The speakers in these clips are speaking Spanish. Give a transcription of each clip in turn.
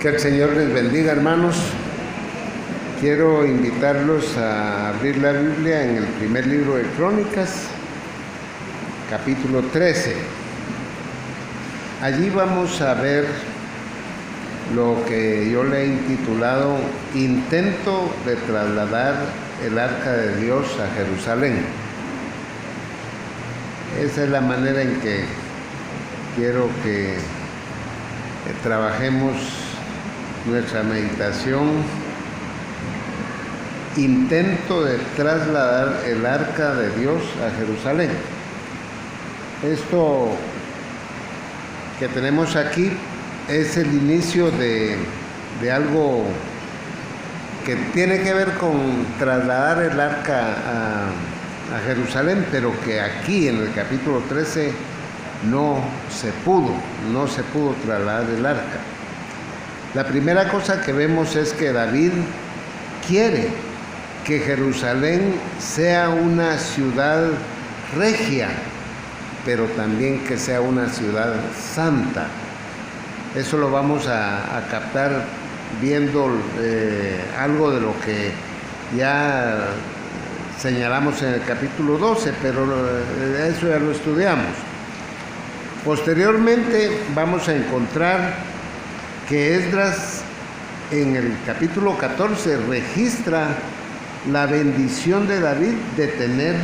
Que el Señor les bendiga, hermanos. Quiero invitarlos a abrir la Biblia en el primer libro de Crónicas, capítulo 13. Allí vamos a ver lo que yo le he intitulado Intento de trasladar el Arca de Dios a Jerusalén. Esa es la manera en que quiero que trabajemos nuestra meditación. Intento de trasladar el Arca de Dios a Jerusalén. Esto que tenemos aquí es el inicio de algo que tiene que ver con trasladar el arca a Jerusalén, pero que aquí en el capítulo 13 no se pudo trasladar el arca. La primera cosa que vemos es que David quiere que Jerusalén sea una ciudad regia, pero también que sea una ciudad santa. Eso lo vamos a captar viendo algo de lo que ya señalamos en el capítulo 12, pero eso ya lo estudiamos. Posteriormente vamos a encontrar que Esdras en el capítulo 14 registra la bendición de David de tener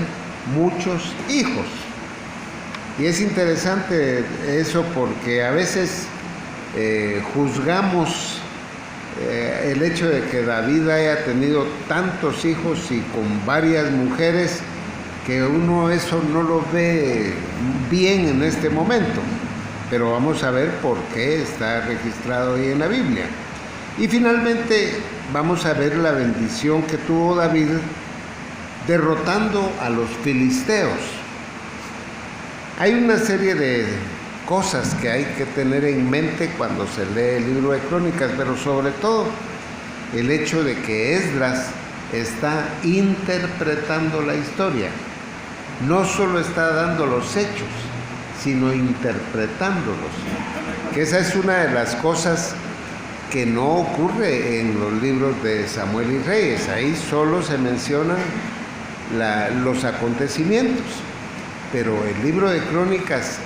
muchos hijos. Y es interesante eso porque a veces juzgamos el hecho de que David haya tenido tantos hijos y con varias mujeres, que uno eso no lo ve bien en este momento, pero vamos a ver por qué está registrado ahí en la Biblia. Y finalmente vamos a ver la bendición que tuvo David derrotando a los filisteos. Hay una serie de cosas que hay que tener en mente cuando se lee el libro de Crónicas, pero sobre todo el hecho de que Esdras está interpretando la historia. No solo está dando los hechos, sino interpretándolos. Que esa es una de las cosas que no ocurre en los libros de Samuel y Reyes. Ahí solo se mencionan los acontecimientos. Pero el libro de Crónicas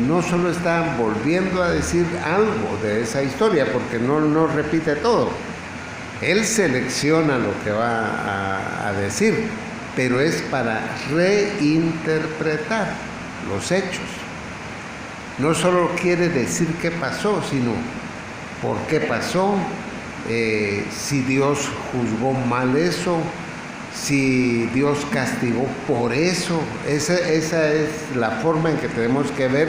no solo está volviendo a decir algo de esa historia, porque no repite todo. Él selecciona lo que va a decir, pero es para reinterpretar los hechos. No solo quiere decir qué pasó, sino por qué pasó, si Dios juzgó mal eso, si Dios castigó por eso. Esa es la forma en que tenemos que ver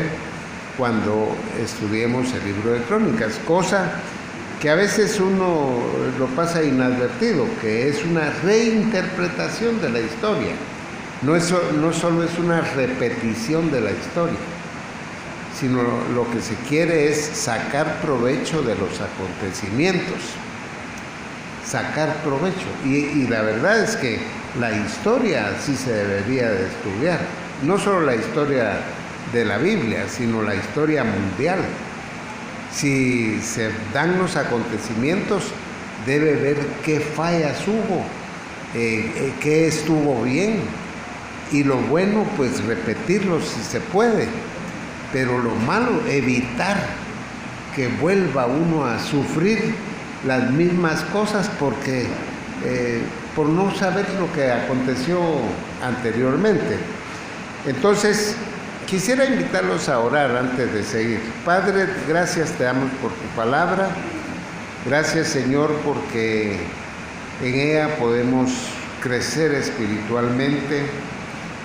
cuando estudiemos el libro de Crónicas, cosa que a veces uno lo pasa inadvertido, que es una reinterpretación de la historia. No solo es una repetición de la historia, sino lo que se quiere es sacar provecho de los acontecimientos. Sacar provecho. Y la verdad es que la historia sí se debería de estudiar. No solo la historia de la Biblia, sino la historia mundial. Si se dan los acontecimientos, debe ver qué fallas hubo, qué estuvo bien. Y lo bueno, pues repetirlo si se puede. Pero lo malo, evitar que vuelva uno a sufrir las mismas cosas porque por no saber lo que aconteció anteriormente. Entonces, quisiera invitarlos a orar antes de seguir. Padre, gracias te damos por tu palabra. Gracias, Señor, porque en ella podemos crecer espiritualmente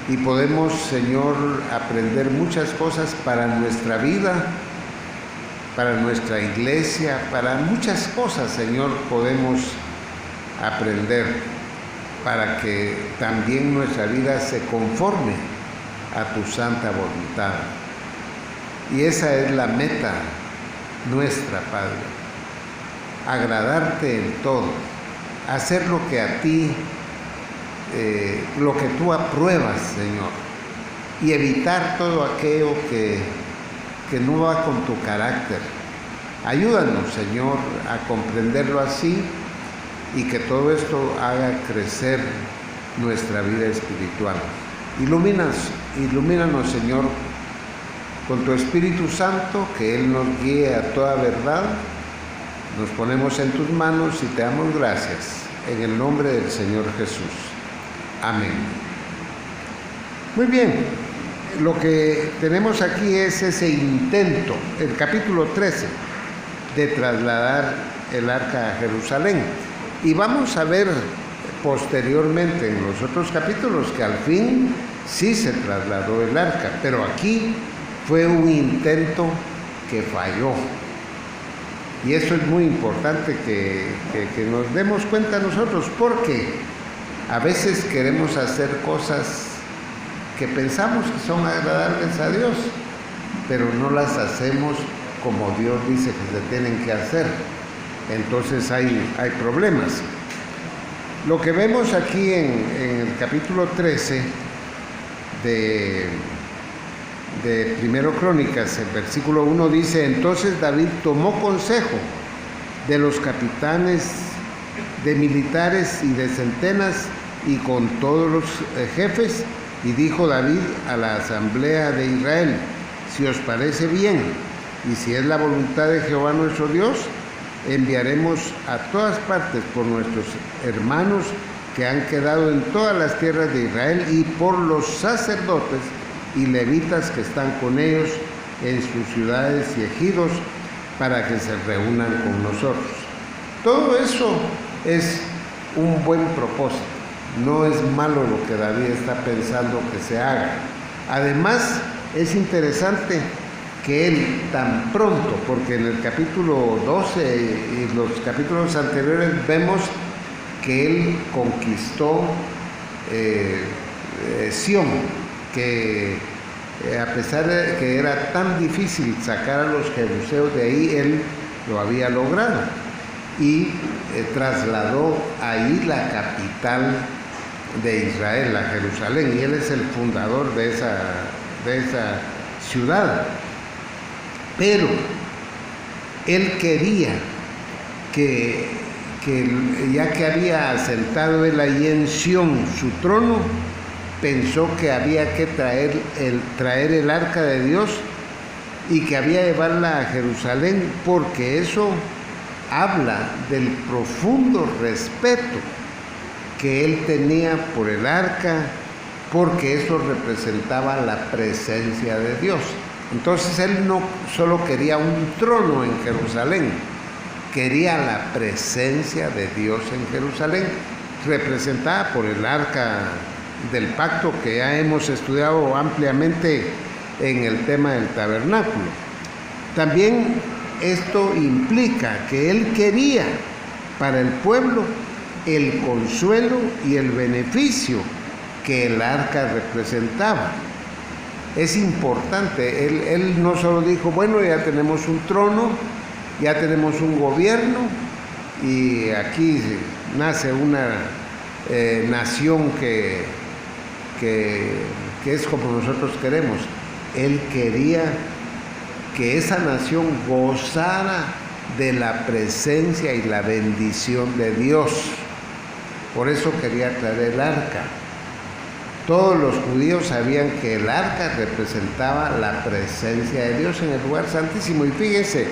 y podemos, Señor, aprender muchas cosas para nuestra vida, para nuestra iglesia, para muchas cosas, Señor, podemos aprender para que también nuestra vida se conforme a tu santa voluntad. Y esa es la meta nuestra, Padre. Agradarte en todo, hacer lo que a ti, lo que tú apruebas, Señor, y evitar todo aquello que no va con tu carácter. Ayúdanos, Señor, a comprenderlo así y que todo esto haga crecer nuestra vida espiritual. Ilumínanos, Señor, con tu Espíritu Santo, que Él nos guíe a toda verdad. Nos ponemos en tus manos y te damos gracias, en el nombre del Señor Jesús. Amén. Muy bien, lo que tenemos aquí es ese intento, el capítulo 13, de trasladar el arca a Jerusalén. Y vamos a ver posteriormente en los otros capítulos que al fin sí se trasladó el arca, pero aquí fue un intento que falló. Y eso es muy importante que nos demos cuenta nosotros, porque a veces queremos hacer cosas que pensamos que son agradables a Dios, pero no las hacemos como Dios dice que se tienen que hacer. Entonces hay problemas. Lo que vemos aquí en el capítulo 13 de Primero Crónicas, el versículo 1 dice: entonces David tomó consejo de los capitanes de militares y de centenas y con todos los jefes, y dijo David a la asamblea de Israel: si os parece bien y si es la voluntad de Jehová nuestro Dios, enviaremos a todas partes por nuestros hermanos que han quedado en todas las tierras de Israel y por los sacerdotes y levitas que están con ellos en sus ciudades y ejidos, para que se reúnan con nosotros. Todo eso es un buen propósito, no es malo lo que David está pensando que se haga. Además, es interesante que él tan pronto, porque en el capítulo 12 y los capítulos anteriores vemos que él conquistó Sión, que a pesar de que era tan difícil sacar a los jebuseos de ahí, él lo había logrado y trasladó ahí la capital de Israel, a Jerusalén, y él es el fundador de esa ciudad. Pero él quería que ya que había asentado él ahí en Sión su trono, pensó que había que traer el arca de Dios y que había que llevarla a Jerusalén, porque eso habla del profundo respeto que él tenía por el arca, porque eso representaba la presencia de Dios. Entonces él no solo quería un trono en Jerusalén, quería la presencia de Dios en Jerusalén, representada por el arca del pacto, que ya hemos estudiado ampliamente en el tema del tabernáculo. También esto implica que él quería para el pueblo el consuelo y el beneficio que el arca representaba. Es importante, él no solo dijo, bueno, ya tenemos un trono, ya tenemos un gobierno y aquí nace una nación que es como nosotros queremos. Él quería que esa nación gozara de la presencia y la bendición de Dios. Por eso quería traer el arca. Todos los judíos sabían que el arca representaba la presencia de Dios en el lugar santísimo. Y fíjense,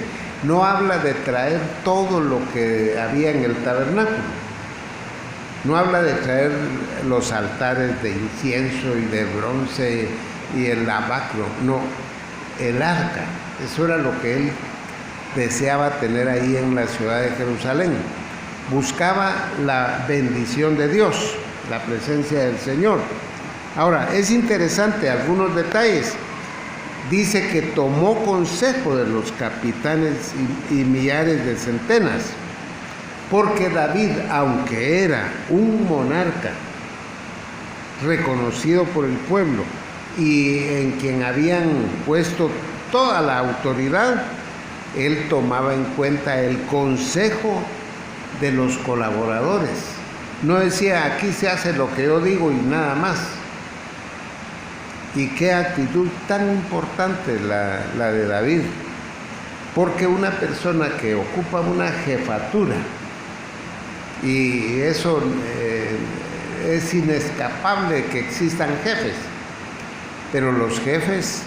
no habla de traer todo lo que había en el tabernáculo. No habla de traer los altares de incienso y de bronce y el lavacro. No, el arca. Eso era lo que él deseaba tener ahí en la ciudad de Jerusalén. Buscaba la bendición de Dios, la presencia del Señor. Ahora, es interesante algunos detalles. Dice que tomó consejo de los capitanes y millares de centenas, porque David, aunque era un monarca reconocido por el pueblo y en quien habían puesto toda la autoridad, él tomaba en cuenta el consejo de los colaboradores. No decía, aquí se hace lo que yo digo y nada más. Y qué actitud tan importante la de David. porque una persona que ocupa una jefatura, y eso es inescapable que existan jefes, pero los jefes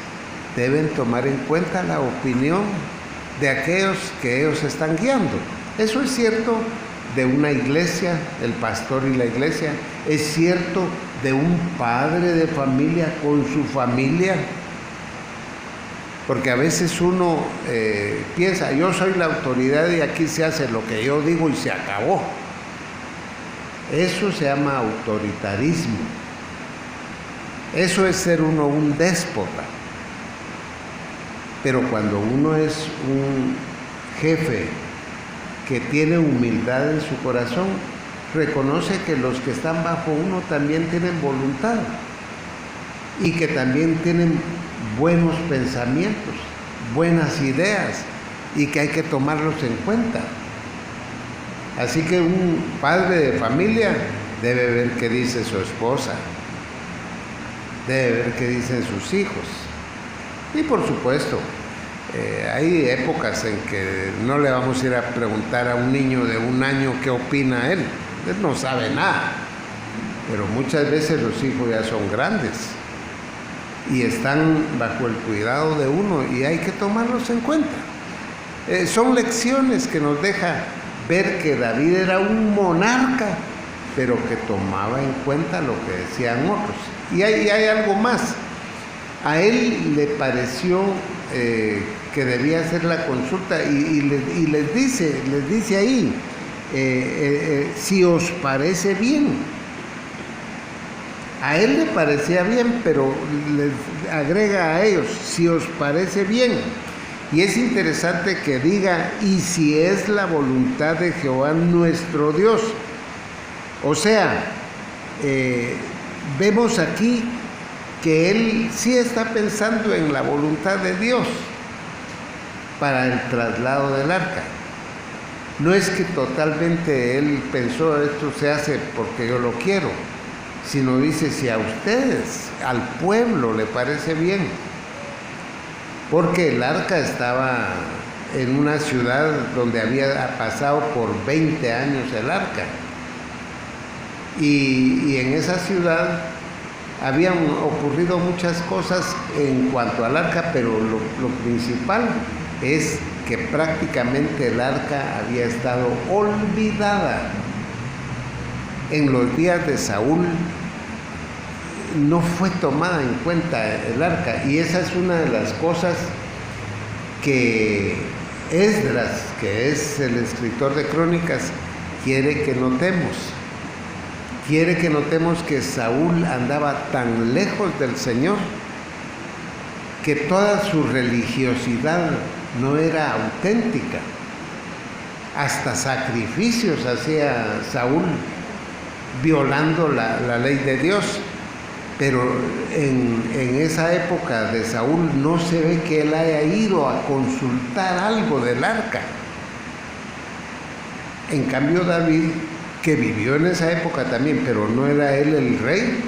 deben tomar en cuenta la opinión de aquellos que ellos están guiando. Eso es cierto de una iglesia, el pastor y la iglesia, es cierto de un padre de familia con su familia, porque a veces uno piensa, yo soy la autoridad y aquí se hace lo que yo digo y se acabó. Eso se llama autoritarismo. Eso es ser uno un déspota. Pero cuando uno es un jefe que tiene humildad en su corazón, reconoce que los que están bajo uno también tienen voluntad y que también tienen buenos pensamientos, buenas ideas, y que hay que tomarlos en cuenta. Así que un padre de familia debe ver qué dice su esposa, debe ver qué dicen sus hijos. Y por supuesto, hay épocas en que no le vamos a ir a preguntar a un niño de 1 año qué opina él. Él no sabe nada. Pero muchas veces los hijos ya son grandes y están bajo el cuidado de uno y hay que tomarlos en cuenta. Son lecciones que nos deja ver que David era un monarca, pero que tomaba en cuenta lo que decían otros. Y hay algo más. A él le pareció que debía hacer la consulta y les dice ahí, si os parece bien. A él le parecía bien, pero les agrega a ellos, si os parece bien. Y es interesante que diga, y si es la voluntad de Jehová nuestro Dios. O sea, vemos aquí que él sí está pensando en la voluntad de Dios para el traslado del arca. No es que totalmente él pensó, esto se hace porque yo lo quiero, sino dice, si a ustedes, al pueblo le parece bien, porque el arca estaba en una ciudad donde había pasado por 20 años el arca, y en esa ciudad habían ocurrido muchas cosas en cuanto al arca, pero lo principal es que prácticamente el arca había estado olvidada. En los días de Saúl no fue tomada en cuenta el arca, y esa es una de las cosas que Esdras, que es el escritor de Crónicas, quiere que notemos. Quiere que notemos que Saúl andaba tan lejos del Señor que toda su religiosidad no era auténtica. Hasta sacrificios hacía Saúl violando la ley de Dios. Pero en esa época de Saúl no se ve que él haya ido a consultar algo del arca. En cambio David, que vivió en esa época también, pero no era él el rey,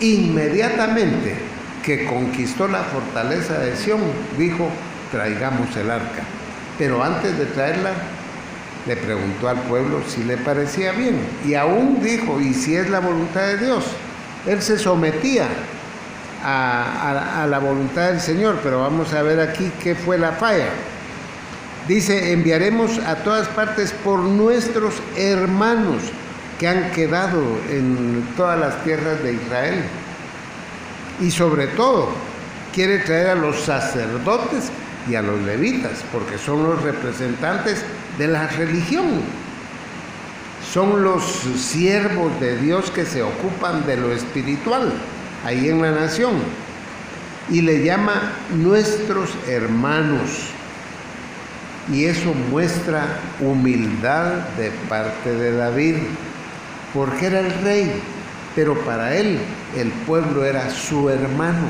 inmediatamente que conquistó la fortaleza de Sión, dijo, traigamos el arca. Pero antes de traerla, le preguntó al pueblo si le parecía bien. Y aún dijo, y si es la voluntad de Dios. Él se sometía a la voluntad del Señor, pero vamos a ver aquí qué fue la falla. Dice, enviaremos a todas partes por nuestros hermanos que han quedado en todas las tierras de Israel. Y sobre todo, quiere traer a los sacerdotes y a los levitas, porque son los representantes de la religión. Son los siervos de Dios que se ocupan de lo espiritual ahí en la nación. Y le llama nuestros hermanos. Y eso muestra humildad de parte de David, porque era el rey, pero para él el pueblo era su hermano.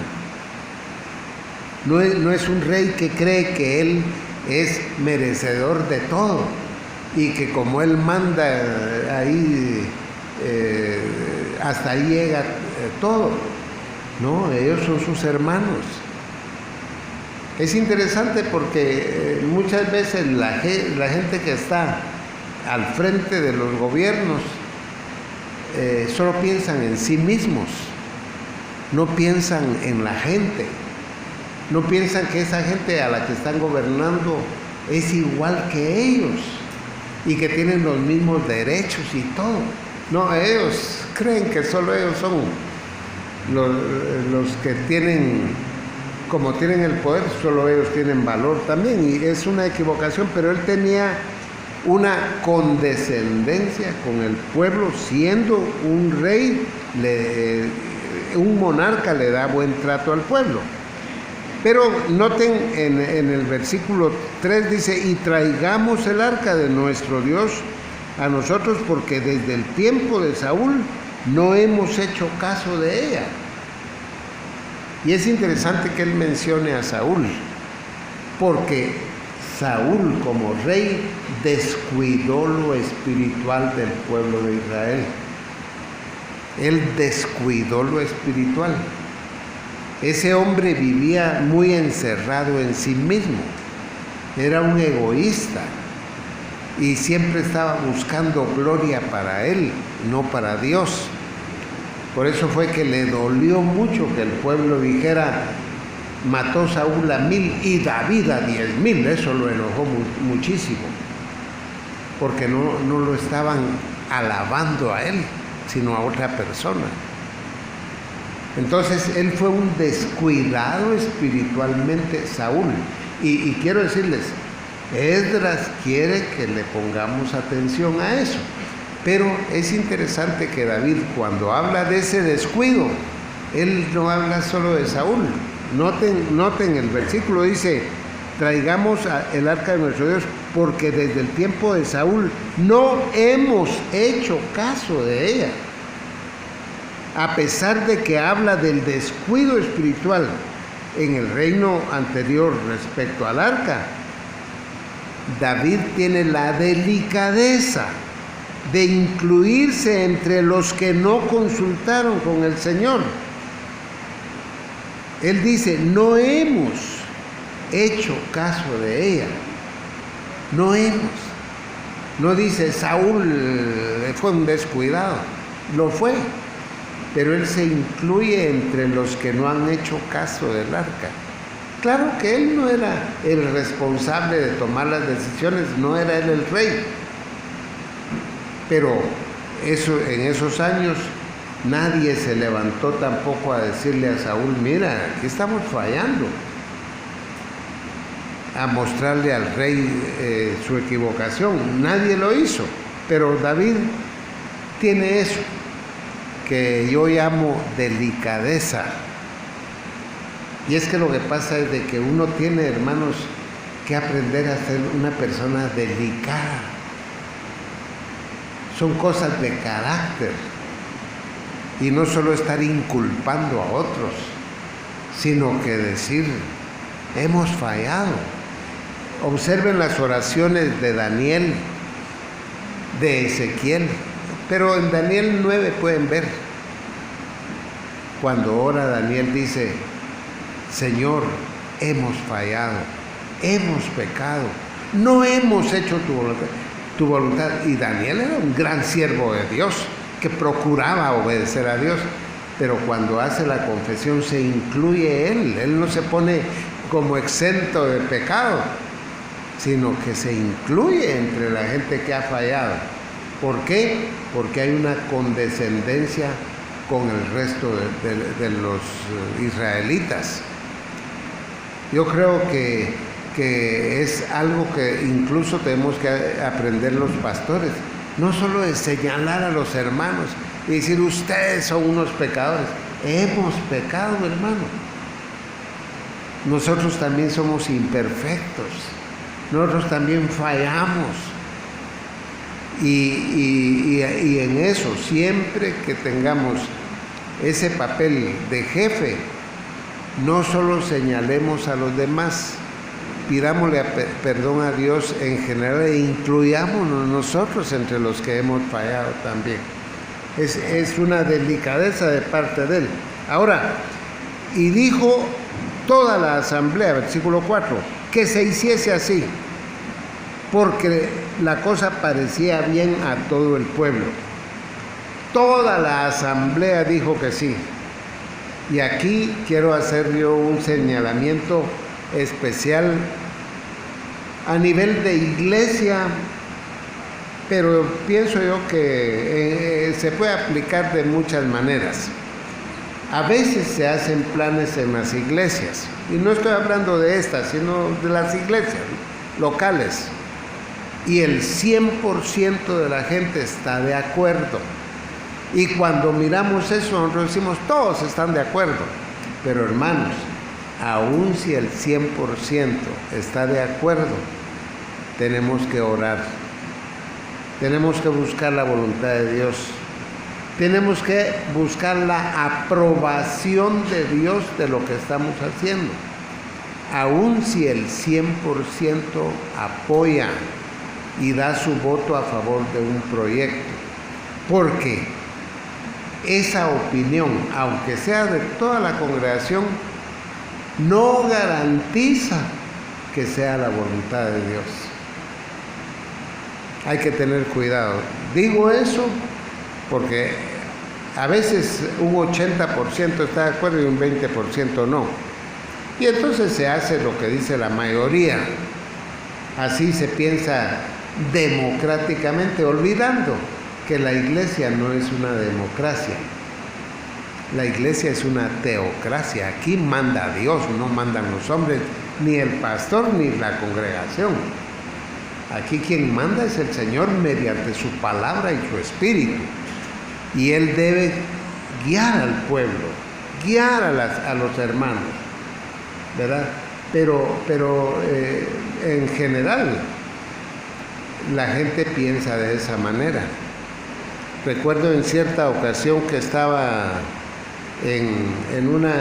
No es un rey que cree que él es merecedor de todo y que como él manda ahí, hasta ahí llega todo. No, ellos son sus hermanos. Es interesante porque muchas veces la gente que está al frente de los gobiernos solo piensan en sí mismos, no piensan en la gente, no piensan que esa gente a la que están gobernando es igual que ellos y que tienen los mismos derechos y todo. No, ellos creen que solo ellos son los que tienen, como tienen el poder, solo ellos tienen valor también, y es una equivocación. Pero él tenía una condescendencia con el pueblo, siendo un rey, un monarca le da buen trato al pueblo. Pero noten en el versículo 3 dice: y traigamos el arca de nuestro Dios a nosotros, porque desde el tiempo de Saúl no hemos hecho caso de ella. Y es interesante que él mencione a Saúl, porque Saúl como rey descuidó lo espiritual del pueblo de Israel. Él descuidó lo espiritual. Ese hombre vivía muy encerrado en sí mismo, era un egoísta y siempre estaba buscando gloria para él, no para Dios. Por eso fue que le dolió mucho que el pueblo dijera: mató Saúl a 1000 y David a 10,000. Eso lo enojó muchísimo, porque no lo estaban alabando a él, sino a otra persona. Entonces él fue un descuidado espiritualmente, Saúl. Y quiero decirles, Esdras quiere que le pongamos atención a eso. Pero es interesante que David, cuando habla de ese descuido, él no habla solo de Saúl. Noten el versículo, dice: traigamos el arca de nuestro Dios, porque desde el tiempo de Saúl no hemos hecho caso de ella. A pesar de que habla del descuido espiritual en el reino anterior respecto al arca, David tiene la delicadeza de incluirse entre los que no consultaron con el Señor. Él dice: no hemos hecho caso de ella. No hemos. No dice Saúl fue un descuidado. Lo fue. Pero él se incluye entre los que no han hecho caso del arca. Claro que él no era el responsable de tomar las decisiones, no era él el rey. Pero en esos años nadie se levantó tampoco a decirle a Saúl: mira, aquí estamos fallando, a mostrarle al rey su equivocación. Nadie lo hizo, pero David tiene eso que yo llamo delicadeza. Y es que lo que pasa es de que uno tiene, hermanos, que aprender a ser una persona delicada. Son cosas de carácter, y no solo estar inculpando a otros, sino que decir: hemos fallado. Observen las oraciones de Daniel, de Ezequiel, pero en Daniel 9 pueden ver, cuando ora Daniel dice: Señor, hemos fallado, hemos pecado, no hemos hecho tu voluntad. Y Daniel era un gran siervo de Dios, que procuraba obedecer a Dios, pero cuando hace la confesión se incluye él no se pone como exento de pecado, sino que se incluye entre la gente que ha fallado. ¿Por qué? Porque hay una condescendencia con el resto de los israelitas. Yo creo que es algo que incluso tenemos que aprender los pastores. No solo de señalar a los hermanos y decir: ustedes son unos pecadores. Hemos pecado, hermano. Nosotros también somos imperfectos. Nosotros también fallamos. Y en eso, siempre que tengamos ese papel de jefe, no solo señalemos a los demás, pidámosle perdón a Dios en general e incluyámonos nosotros entre los que hemos fallado también. Es una delicadeza de parte de él. Ahora, y dijo toda la asamblea, versículo 4, que se hiciese así, porque la cosa parecía bien a todo el pueblo. Toda la asamblea dijo que sí. Y aquí quiero hacer yo un señalamiento especial a nivel de iglesia, pero pienso yo que se puede aplicar de muchas maneras. A veces se hacen planes en las iglesias, y no estoy hablando de estas, sino de las iglesias locales, y el 100% de la gente está de acuerdo. Y cuando miramos eso, nosotros decimos, todos están de acuerdo. Pero hermanos, aun si el 100% está de acuerdo, tenemos que orar. Tenemos que buscar la voluntad de Dios. Tenemos que buscar la aprobación de Dios de lo que estamos haciendo. Aun si el 100% apoya y da su voto a favor de un proyecto. Porque esa opinión, aunque sea de toda la congregación, no garantiza que sea la voluntad de Dios. Hay que tener cuidado. Digo eso porque a veces un 80% está de acuerdo y un 20% no. Y entonces se hace lo que dice la mayoría. Así se piensa democráticamente, olvidando que la iglesia no es una democracia. La iglesia es una teocracia. Aquí manda Dios, no mandan los hombres, ni el pastor, ni la congregación. Aquí quien manda es el Señor mediante su palabra y su espíritu. Y Él debe guiar al pueblo, guiar a los hermanos, ¿verdad? Pero en general, la gente piensa de esa manera. Recuerdo en cierta ocasión que estaba en una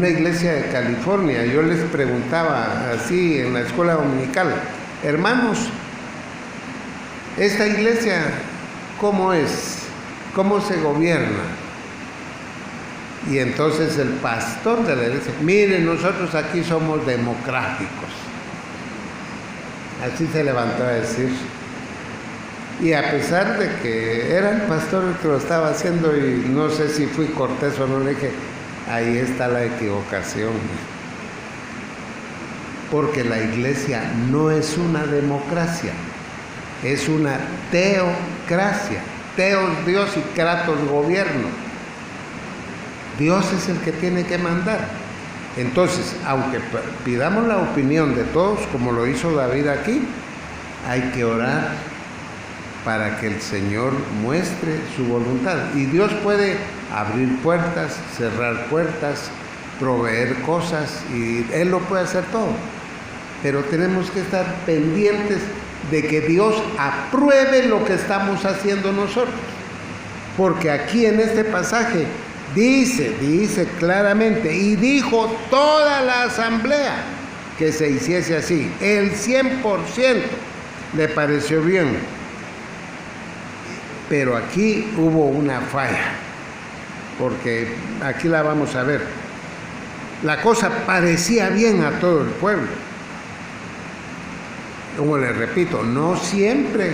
iglesia de California. Yo les preguntaba así en la escuela dominical: hermanos, esta iglesia, ¿cómo es? ¿Cómo se gobierna? Y entonces el pastor de la iglesia: miren, nosotros aquí somos democráticos. Así se levantó a decir. Y a pesar de que era el pastor el que lo estaba haciendo, y no sé si fui cortés o no, le dije: ahí está la equivocación. Porque la iglesia no es una democracia, es una teocracia. Teos, Dios, y kratos, gobierno. Dios es el que tiene que mandar. Entonces, aunque pidamos la opinión de todos, como lo hizo David aquí, hay que orar para que el Señor muestre su voluntad. Y Dios puede abrir puertas, cerrar puertas, proveer cosas, y Él lo puede hacer todo. Pero tenemos que estar pendientes de que Dios apruebe lo que estamos haciendo nosotros. Porque aquí en este pasaje dice claramente: y dijo toda la asamblea que se hiciese así. El 100% le pareció bien. Pero aquí hubo una falla, porque aquí la vamos a ver. La cosa parecía bien a todo el pueblo. Como les repito, no siempre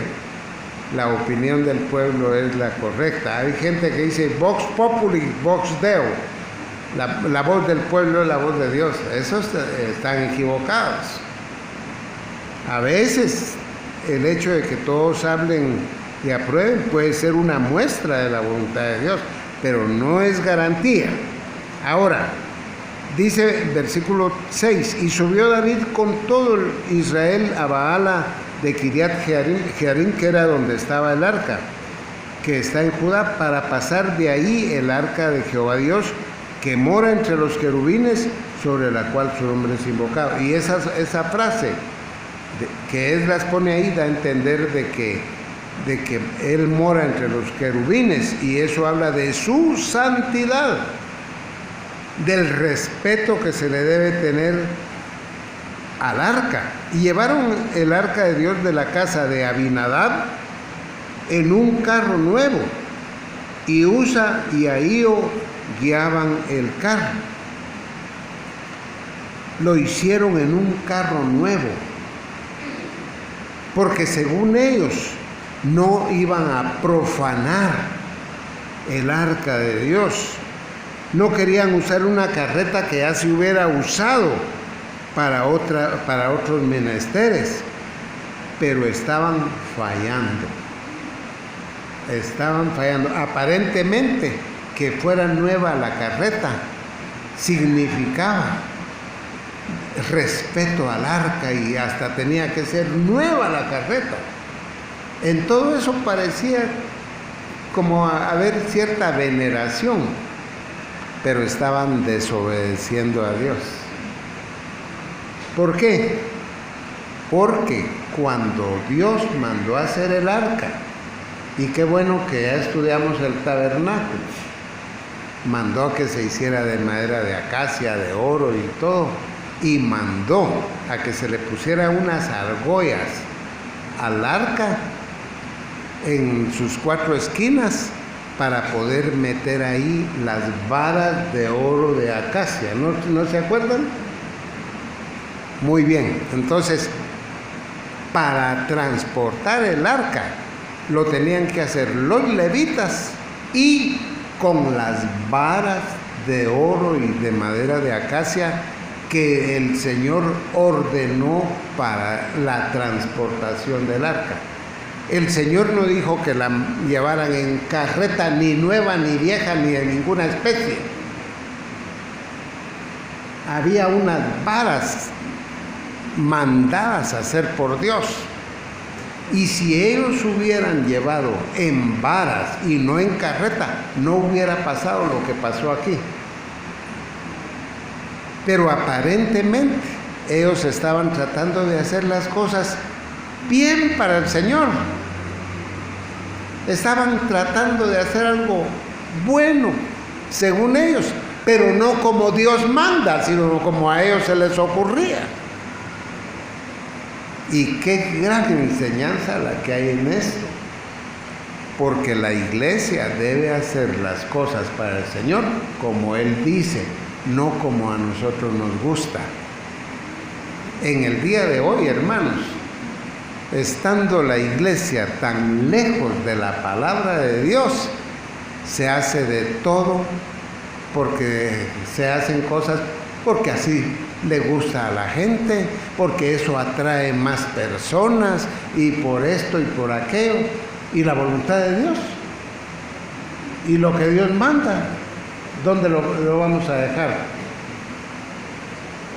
la opinión del pueblo es la correcta. Hay gente que dice vox populi, vox deo. La voz del pueblo es la voz de Dios. Esos están equivocados. A veces el hecho de que todos hablen y aprueben puede ser una muestra de la voluntad de Dios, pero no es garantía. Ahora, dice versículo 6: y subió David con todo Israel a Baala de Kiriat Jearim, que era donde estaba el arca, que está en Judá, para pasar de ahí el arca de Jehová Dios, que mora entre los querubines, sobre la cual su nombre es invocado. Y esa frase que él las pone ahí da a entender de que Él mora entre los querubines, y eso habla de su santidad, del respeto que se le debe tener al arca. Y llevaron el arca de Dios de la casa de Abinadab en un carro nuevo, y Usa y Ahío guiaban el carro. lo hicieron en un carro nuevo, porque según ellos no iban a profanar el arca de Dios. No querían usar una carreta que ya se hubiera usado para otros menesteres, pero estaban fallando. Aparentemente, que fuera nueva la carreta significaba respeto al arca y hasta tenía que ser nueva la carreta. En todo eso parecía como haber cierta veneración, pero estaban desobedeciendo a Dios. ¿Por qué? Porque cuando Dios mandó a hacer el arca, y qué bueno que ya estudiamos el tabernáculo, mandó que se hiciera de madera de acacia, de oro y todo, y mandó a que se le pusiera unas argollas al arca en sus 4 esquinas para poder meter ahí las varas de oro de acacia. ¿No se acuerdan? Muy bien, entonces para transportar el arca lo tenían que hacer los levitas y con las varas de oro y de madera de acacia que el Señor ordenó para la transportación del arca. El Señor no dijo que la llevaran en carreta ni nueva, ni vieja, ni de ninguna especie. Había unas varas mandadas a hacer por Dios. Y si ellos hubieran llevado en varas y no en carreta, no hubiera pasado lo que pasó aquí. Pero aparentemente ellos estaban tratando de hacer las cosas bien para el Señor. Estaban tratando de hacer algo bueno, según ellos, pero no como Dios manda, sino como a ellos se les ocurría. Y qué gran enseñanza la que hay en esto, porque la iglesia debe hacer las cosas para el Señor como Él dice, no como a nosotros nos gusta. En el día de hoy, hermanos, estando la iglesia tan lejos de la palabra de Dios, se hace de todo, porque se hacen cosas porque así le gusta a la gente, porque eso atrae más personas, y por esto y por aquello, y la voluntad de Dios, y lo que Dios manda, ¿dónde lo vamos a dejar?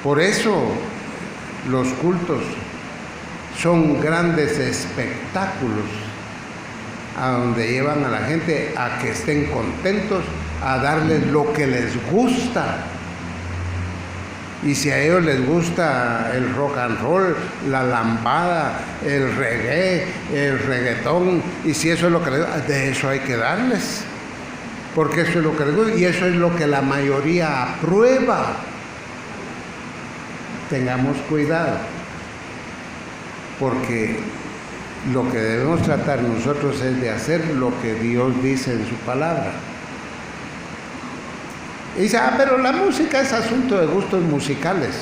Por eso los cultos son grandes espectáculos a donde llevan a la gente a que estén contentos, a darles lo que les gusta. Y si a ellos les gusta el rock and roll, la lambada, el reggae, el reggaetón, y si eso es lo que les gusta, de eso hay que darles, porque eso es lo que les gusta y eso es lo que la mayoría aprueba. Tengamos cuidado, porque lo que debemos tratar nosotros es de hacer lo que Dios dice en su palabra. Y dice, pero la música es asunto de gustos musicales.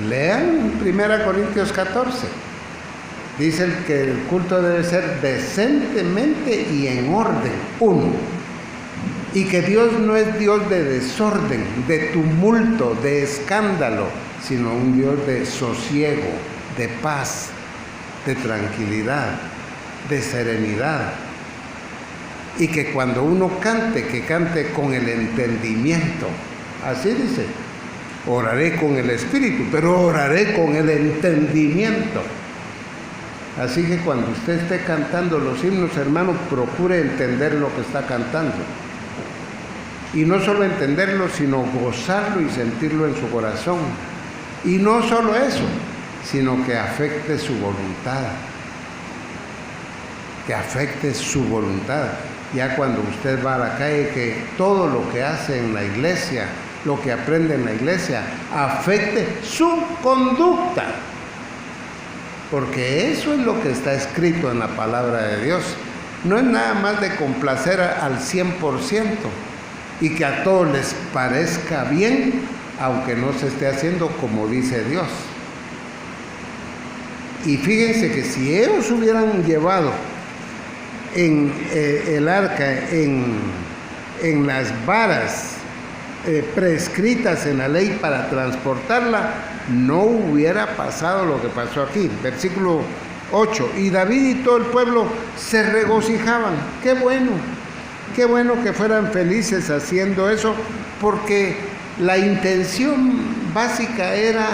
Lean 1 Corintios 14. Dice que el culto debe ser decentemente y en orden, uno. Y que Dios no es Dios de desorden, de tumulto, de escándalo, sino un Dios de sosiego, de paz, de tranquilidad, de serenidad. Y que cuando uno cante, que cante con el entendimiento. Así dice, oraré con el espíritu, pero oraré con el entendimiento. Así que cuando usted esté cantando los himnos, hermano, procure entender lo que está cantando. Y no solo entenderlo, sino gozarlo y sentirlo en su corazón. Y no solo eso, sino que afecte su voluntad. Que afecte su voluntad. Ya cuando usted va a la calle, que todo lo que hace en la iglesia, lo que aprende en la iglesia, afecte su conducta. Porque eso es lo que está escrito en la palabra de Dios. No es nada más de complacer al 100% y que a todos les parezca bien aunque no se esté haciendo como dice Dios. Y fíjense que si ellos hubieran llevado el arca en las varas prescritas en la ley para transportarla, no hubiera pasado lo que pasó aquí. Versículo 8, y David y todo el pueblo se regocijaban. Qué bueno que fueran felices haciendo eso, porque la intención básica era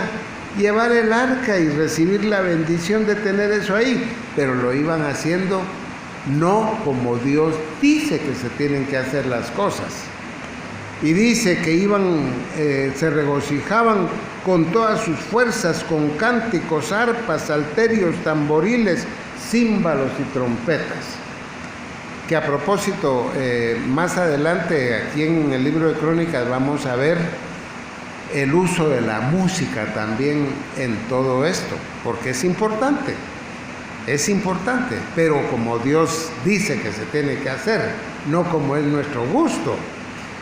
llevar el arca y recibir la bendición de tener eso ahí, pero lo iban haciendo no como Dios dice que se tienen que hacer las cosas. Y dice que se regocijaban con todas sus fuerzas, con cánticos, arpas, salterios, tamboriles, címbalos y trompetas. Que a propósito, más adelante aquí en el libro de Crónicas vamos a ver el uso de la música también en todo esto, porque es importante, pero como Dios dice que se tiene que hacer, no como es nuestro gusto.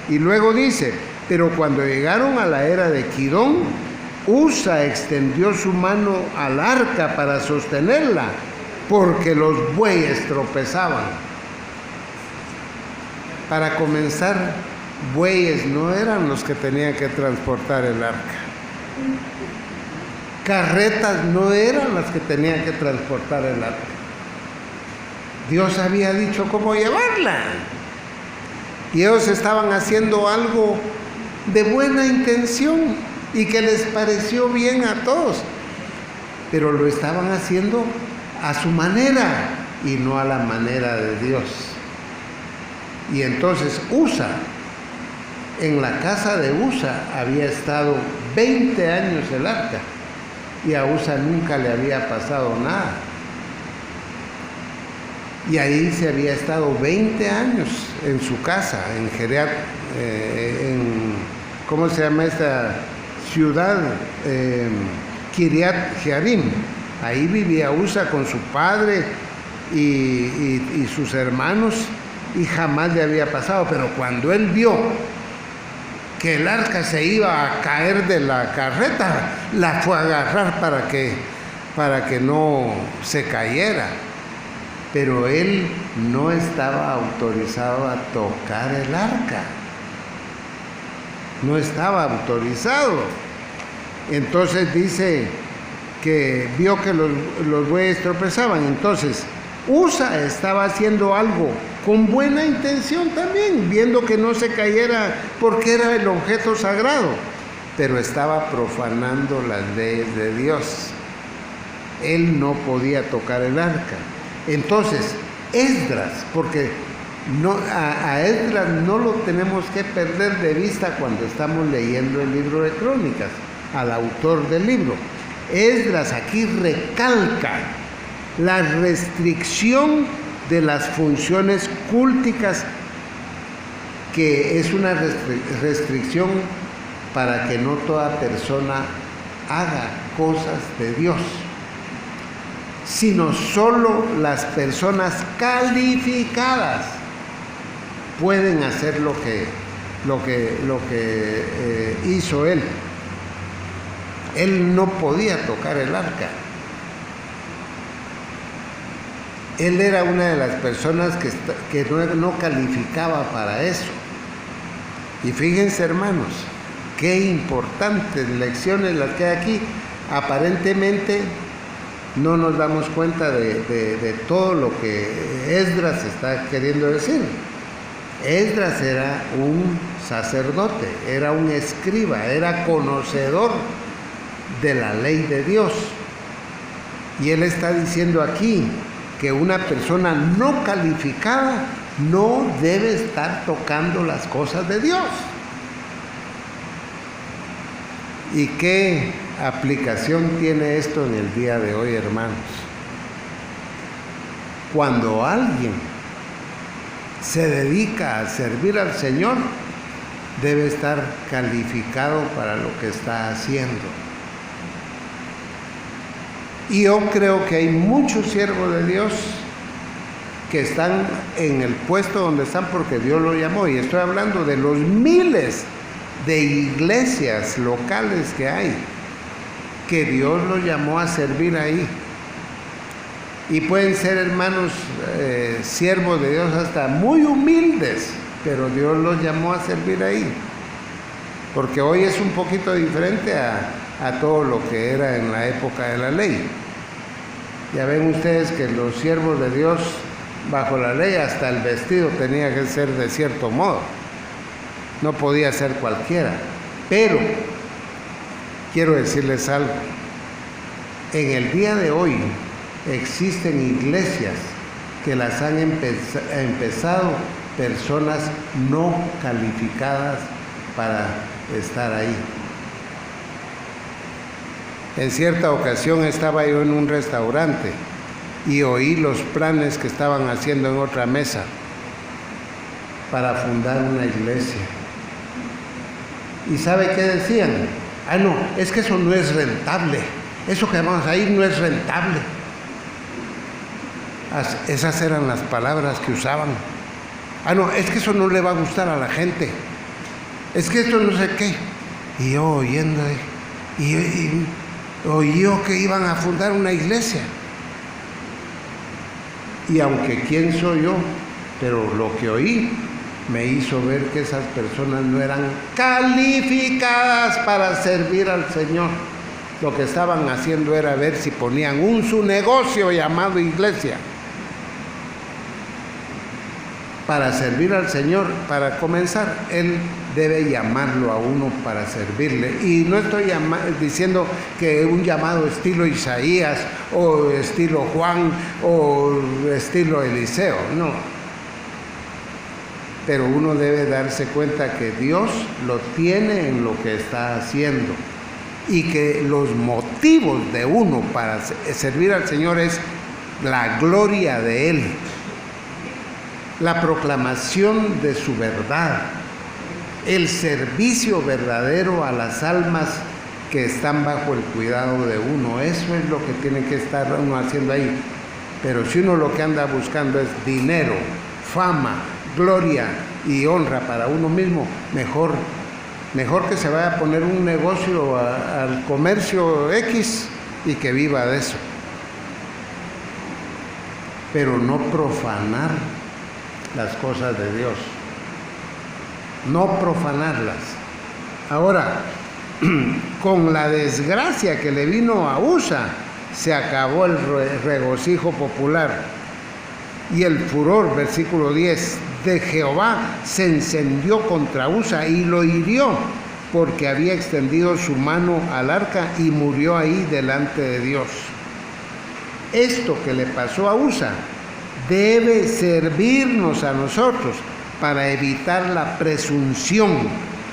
Y luego dice, pero cuando llegaron a la era de Quirón, Usa extendió su mano al arca para sostenerla, porque los bueyes tropezaban. Para comenzar, bueyes no eran los que tenían que transportar el arca. Carretas no eran las que tenían que transportar el arca. Dios había dicho cómo llevarla. Y ellos estaban haciendo algo de buena intención y que les pareció bien a todos. Pero lo estaban haciendo a su manera y no a la manera de Dios. Y entonces Usa, en la casa de Usa había estado 20 años el arca. Y a Usa nunca le había pasado nada. Y ahí se había estado 20 años en su casa, en Geriat, ¿cómo se llama esta ciudad? Kiriat Jearim. Ahí vivía Usa con su padre y sus hermanos, y jamás le había pasado. Pero cuando él vio que el arca se iba a caer de la carreta, la fue a agarrar para que no se cayera. Pero él no estaba autorizado a tocar el arca. No estaba autorizado. Entonces dice que vio que los bueyes tropezaban. Entonces Usa estaba haciendo algo con buena intención también, viendo que no se cayera porque era el objeto sagrado, pero estaba profanando las leyes de Dios. Él no podía tocar el arca. Entonces, Esdras, porque a Esdras no lo tenemos que perder de vista cuando estamos leyendo el libro de Crónicas, al autor del libro. Esdras aquí recalca la restricción de las funciones cúlticas, que es una restricción para que no toda persona haga cosas de Dios, sino solo las personas calificadas pueden hacer lo que hizo él. Él no podía tocar el arca. Él era una de las personas que no calificaba para eso. Y fíjense, hermanos, qué importantes lecciones las que hay aquí. Aparentemente no nos damos cuenta de todo lo que Esdras está queriendo decir. Esdras era un sacerdote, era un escriba, era conocedor de la ley de Dios. Y él está diciendo aquí que una persona no calificada no debe estar tocando las cosas de Dios. ¿Y qué aplicación tiene esto en el día de hoy, hermanos? Cuando alguien se dedica a servir al Señor, debe estar calificado para lo que está haciendo. Y yo creo que hay muchos siervos de Dios que están en el puesto donde están porque Dios los llamó. Y estoy hablando de los miles de iglesias locales que hay, que Dios los llamó a servir ahí. Y pueden ser hermanos siervos de Dios hasta muy humildes, pero Dios los llamó a servir ahí. Porque hoy es un poquito diferente a todo lo que era en la época de la ley. Ya ven ustedes que los siervos de Dios, bajo la ley, hasta el vestido tenía que ser de cierto modo. No podía ser cualquiera. Pero, quiero decirles algo. En el día de hoy existen iglesias que las han empezado personas no calificadas para estar ahí. En cierta ocasión estaba yo en un restaurante y oí los planes que estaban haciendo en otra mesa para fundar una iglesia. ¿Y sabe qué decían? No, es que eso no es rentable. Eso que vamos a ir no es rentable. Esas eran las palabras que usaban. No, es que eso no le va a gustar a la gente. Es que esto no sé qué. Y yo oyendo, y oyó que iban a fundar una iglesia. Y aunque quién soy yo, pero lo que oí me hizo ver que esas personas no eran calificadas para servir al Señor. Lo que estaban haciendo era ver si ponían su negocio llamado iglesia. Para servir al Señor, para comenzar, Él debe llamarlo a uno para servirle. Y no estoy diciendo que un llamado estilo Isaías o estilo Juan o estilo Eliseo, no. Pero uno debe darse cuenta que Dios lo tiene en lo que está haciendo y que los motivos de uno para servir al Señor es la gloria de Él, la proclamación de su verdad, el servicio verdadero a las almas que están bajo el cuidado de uno. Eso es lo que tiene que estar uno haciendo ahí. Pero si uno lo que anda buscando es dinero, fama, gloria y honra para uno mismo, mejor que se vaya a poner un negocio al comercio X y que viva de eso. Pero no profanar las cosas de Dios, no profanarlas. Ahora, con la desgracia que le vino a Usa, se acabó el regocijo popular y el furor, versículo 10, de Jehová se encendió contra Usa y lo hirió porque había extendido su mano al arca y murió ahí delante de Dios. Esto que le pasó a Usa debe servirnos a nosotros para evitar la presunción,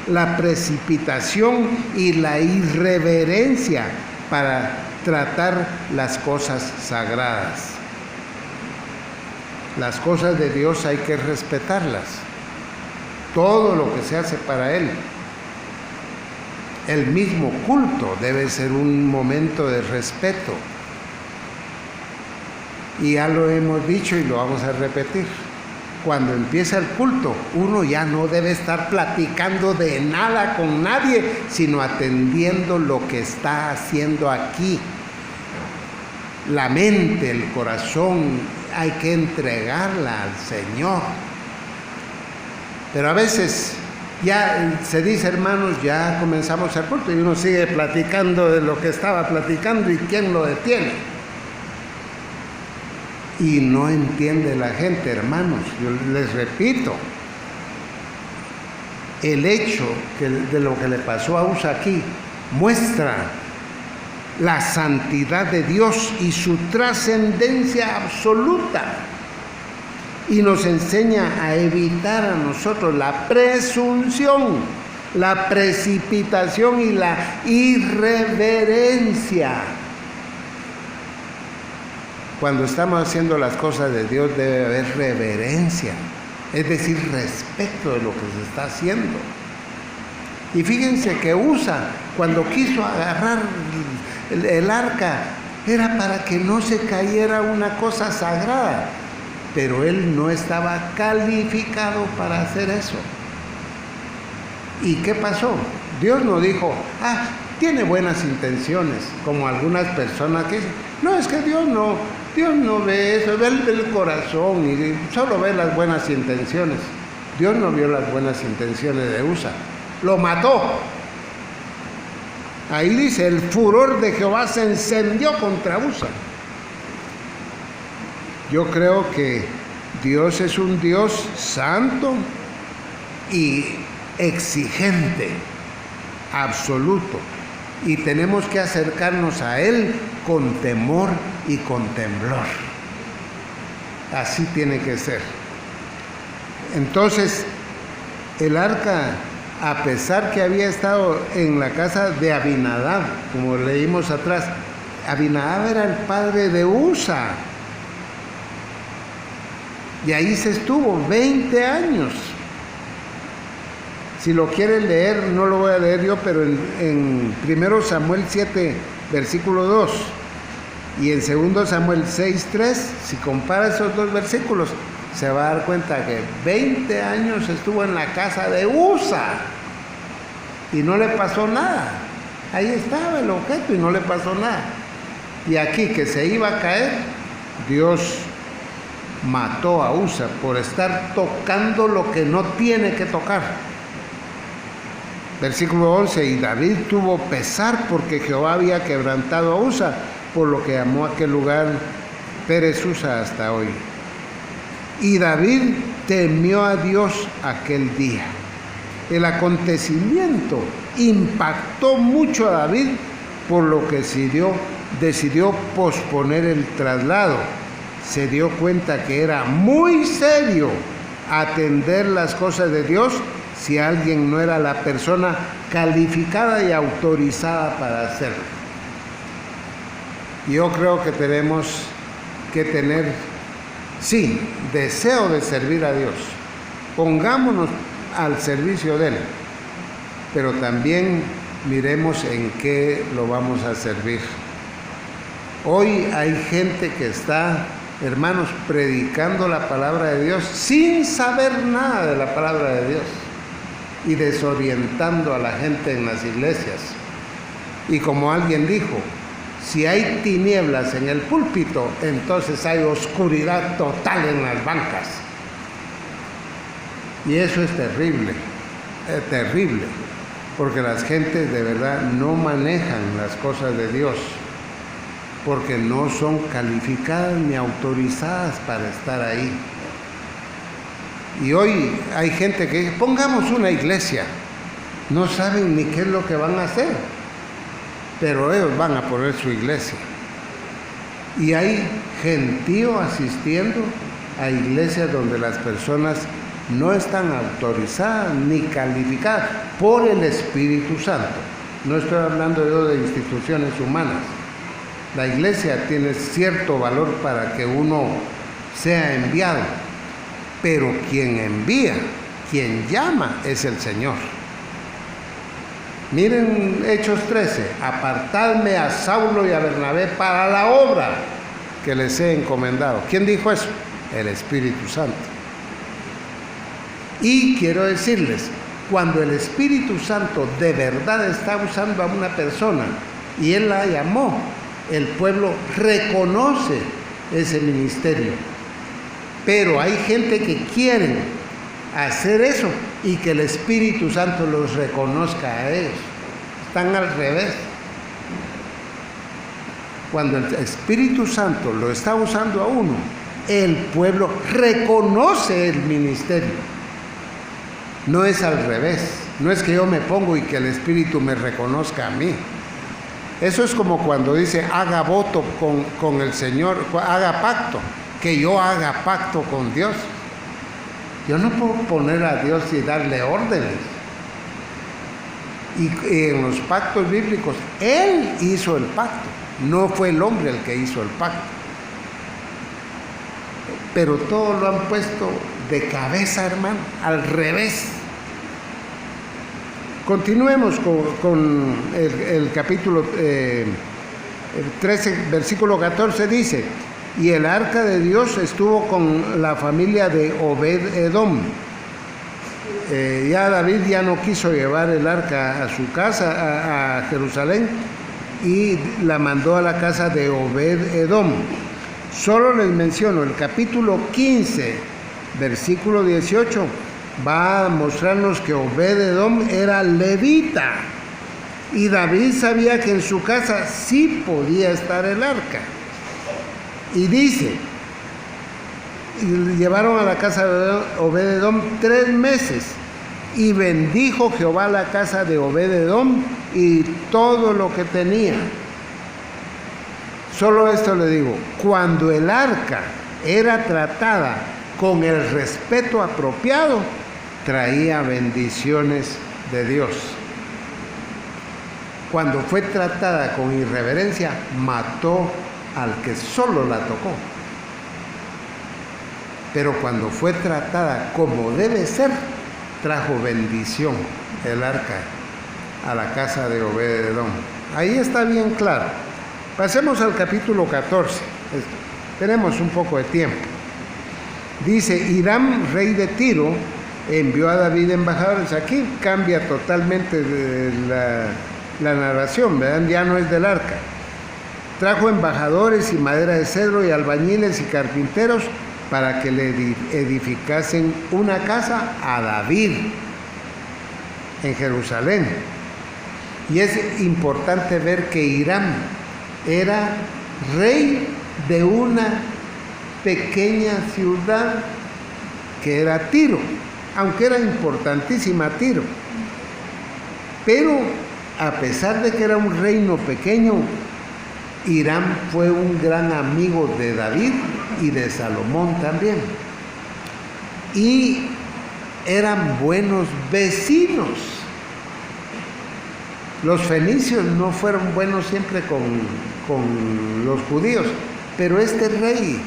la precipitación y la irreverencia para tratar las cosas sagradas. Las cosas de Dios hay que respetarlas. Todo lo que se hace para Él. El mismo culto debe ser un momento de respeto. Y ya lo hemos dicho y lo vamos a repetir. Cuando empieza el culto, uno ya no debe estar platicando de nada con nadie, sino atendiendo lo que está haciendo aquí. La mente, el corazón, hay que entregarla al Señor. Pero a veces ya se dice, hermanos, ya comenzamos el culto y uno sigue platicando de lo que estaba platicando y quién lo detiene. Y no entiende la gente, hermanos. Yo les repito, el hecho de lo que le pasó a Usa aquí muestra la santidad de Dios y su trascendencia absoluta. Y nos enseña a evitar a nosotros la presunción, la precipitación y la irreverencia. Cuando estamos haciendo las cosas de Dios debe haber reverencia, es decir, respeto de lo que se está haciendo. Y fíjense que Usa, cuando quiso agarrar el arca, era para que no se cayera una cosa sagrada, pero él no estaba calificado para hacer eso. ¿Y qué pasó? Dios no dijo, tiene buenas intenciones, como algunas personas que dicen, no, es que Dios no ve eso, ve el corazón y solo ve las buenas intenciones. Dios no vio las buenas intenciones de Usa, lo mató. Ahí dice, el furor de Jehová se encendió contra Usa. Yo creo que Dios es un Dios santo y exigente, absoluto, y tenemos que acercarnos a Él con temor y con temblor. Así tiene que ser. Entonces, el arca, a pesar que había estado en la casa de Abinadab, como leímos atrás, Abinadab era el padre de Usa, y ahí se estuvo 20 años. Si lo quieren leer, no lo voy a leer yo, pero en 1 Samuel 7, versículo 2, y en 2 Samuel 6, 3, si compara esos dos versículos, se va a dar cuenta que 20 años estuvo en la casa de Usa y no le pasó nada. Ahí estaba el objeto y no le pasó nada. Y aquí que se iba a caer, Dios mató a Usa por estar tocando lo que no tiene que tocar. Versículo 11, y David tuvo pesar porque Jehová había quebrantado a Usa, por lo que llamó a aquel lugar Pérez Usa hasta hoy. Y David temió a Dios aquel día. El acontecimiento impactó mucho a David, por lo que decidió posponer el traslado. Se dio cuenta que era muy serio atender las cosas de Dios si alguien no era la persona calificada y autorizada para hacerlo. Yo creo que tenemos que tener, sí, deseo de servir a Dios. Pongámonos al servicio de Él, pero también miremos en qué lo vamos a servir. Hoy hay gente que está, hermanos, predicando la palabra de Dios sin saber nada de la palabra de Dios y desorientando a la gente en las iglesias. Y como alguien dijo, si hay tinieblas en el púlpito, entonces hay oscuridad total en las bancas. Y eso es terrible, porque las gentes de verdad no manejan las cosas de Dios, porque no son calificadas ni autorizadas para estar ahí. Y hoy hay gente que dice, pongamos una iglesia, no saben ni qué es lo que van a hacer, pero ellos van a poner su iglesia. Y hay gentío asistiendo a iglesias donde las personas no están autorizadas ni calificadas por el Espíritu Santo. No estoy hablando yo de instituciones humanas. La iglesia tiene cierto valor para que uno sea enviado, pero quien envía, quien llama es el Señor. Miren Hechos 13, apartadme a Saulo y a Bernabé para la obra que les he encomendado. ¿Quién dijo eso? El Espíritu Santo. Y quiero decirles, cuando el Espíritu Santo de verdad está usando a una persona y Él la llamó, el pueblo reconoce ese ministerio. Pero hay gente que quiere hacer eso y que el Espíritu Santo los reconozca a ellos. Están al revés. Cuando el Espíritu Santo lo está usando a uno, el pueblo reconoce el ministerio. No es al revés. No es que yo me pongo y que el Espíritu me reconozca a mí. Eso es como cuando dice, haga voto con el Señor, haga pacto, que yo haga pacto con Dios. Yo no puedo poner a Dios y darle órdenes. Y en los pactos bíblicos, Él hizo el pacto, no fue el hombre el que hizo el pacto. Pero todo lo han puesto de cabeza, hermano, al revés. Continuemos con el capítulo 13, versículo 14 dice, y el arca de Dios estuvo con la familia de Obed-Edom. ya David ya no quiso llevar el arca a su casa, a Jerusalén, y la mandó a la casa de Obed-Edom. Solo les menciono el capítulo 15, versículo 18, va a mostrarnos que Obed-Edom era levita, y David sabía que en su casa sí podía estar el arca. Y dice, y llevaron a la casa de Obed-Edom 3 meses, y bendijo Jehová la casa de Obed-Edom y todo lo que tenía. Solo esto le digo, cuando el arca era tratada con el respeto apropiado, traía bendiciones de Dios. Cuando fue tratada con irreverencia, mató al que solo la tocó. Pero cuando fue tratada como debe ser, trajo bendición el arca a la casa de Obed-Edom. Ahí está bien claro. Pasemos al capítulo 14. Tenemos un poco de tiempo. Dice, Hiram, rey de Tiro, envió a David embajadores. Aquí cambia totalmente de la narración, ¿verdad? Ya no es del arca. Trajo embajadores y madera de cedro y albañiles y carpinteros para que le edificasen una casa a David en Jerusalén. Y es importante ver que Hiram era rey de una pequeña ciudad que era Tiro, aunque era importantísima Tiro. Pero a pesar de que era un reino pequeño, Hiram fue un gran amigo de David y de Salomón también. Y eran buenos vecinos. Los fenicios no fueron buenos siempre con los judíos, pero este rey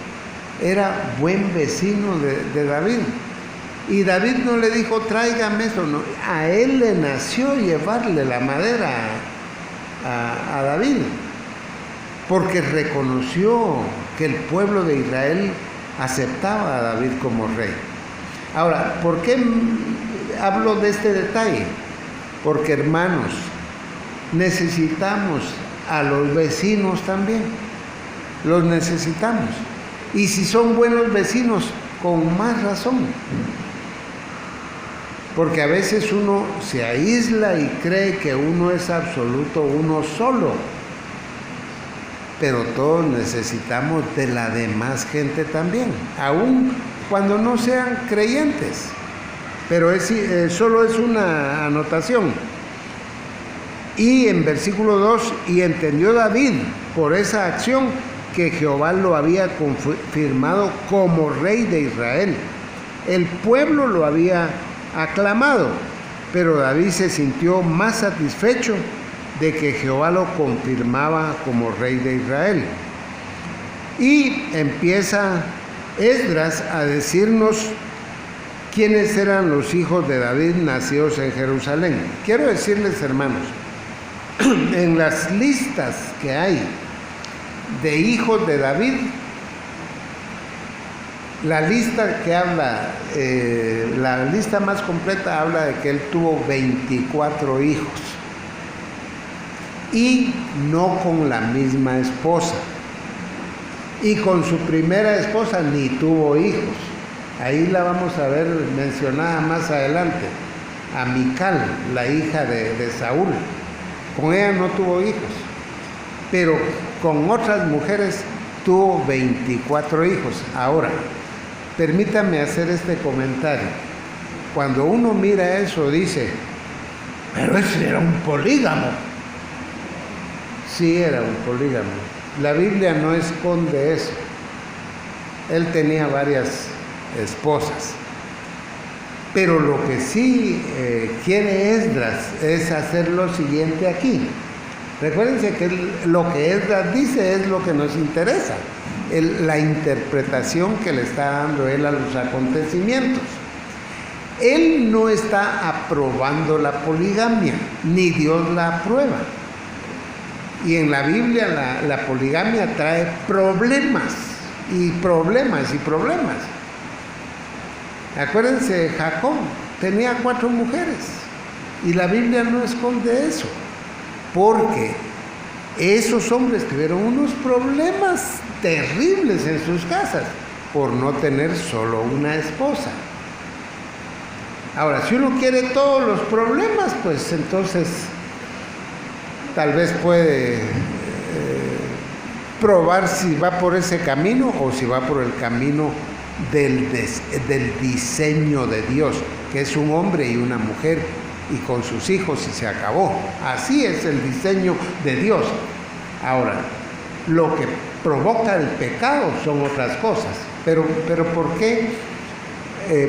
era buen vecino de David. Y David no le dijo, tráigame eso, no. A él le nació llevarle la madera a David, porque reconoció que el pueblo de Israel aceptaba a David como rey. Ahora, ¿por qué hablo de este detalle? Porque, hermanos, necesitamos a los vecinos también. Los necesitamos. Y si son buenos vecinos, con más razón. Porque a veces uno se aísla y cree que uno es absoluto, uno solo. Pero todos necesitamos de la demás gente también, aun cuando no sean creyentes. Pero solo es una anotación. Y en versículo 2, y entendió David por esa acción que Jehová lo había confirmado como rey de Israel. El pueblo lo había aclamado, pero David se sintió más satisfecho de que Jehová lo confirmaba como rey de Israel. Y empieza Esdras a decirnos quiénes eran los hijos de David nacidos en Jerusalén. Quiero decirles, hermanos, en las listas que hay de hijos de David, la lista que habla, la lista más completa habla de que él tuvo 24 hijos. Y no con la misma esposa. Y con su primera esposa ni tuvo hijos. Ahí la vamos a ver mencionada más adelante. A Mical, la hija de Saúl. Con ella no tuvo hijos. Pero con otras mujeres tuvo 24 hijos. Ahora, permítame hacer este comentario. Cuando uno mira eso dice, pero ese era un polígamo. Sí, era un polígamo. La Biblia no esconde eso. Él tenía varias esposas. Pero lo que sí quiere Esdras es hacer lo siguiente aquí. Recuérdense que lo que Esdras dice es lo que nos interesa. La interpretación que le está dando él a los acontecimientos. Él no está aprobando la poligamia, ni Dios la aprueba. Y en la Biblia la poligamia trae problemas y problemas y problemas. Acuérdense de Jacob, tenía 4 mujeres. Y la Biblia no esconde eso, porque esos hombres tuvieron unos problemas terribles en sus casas por no tener solo una esposa. Ahora, si uno quiere todos los problemas, pues entonces tal vez puede probar si va por ese camino o si va por el camino del diseño de Dios, que es un hombre y una mujer y con sus hijos, y se acabó. Así es el diseño de Dios. Ahora, lo que provoca el pecado son otras cosas. Pero ¿por qué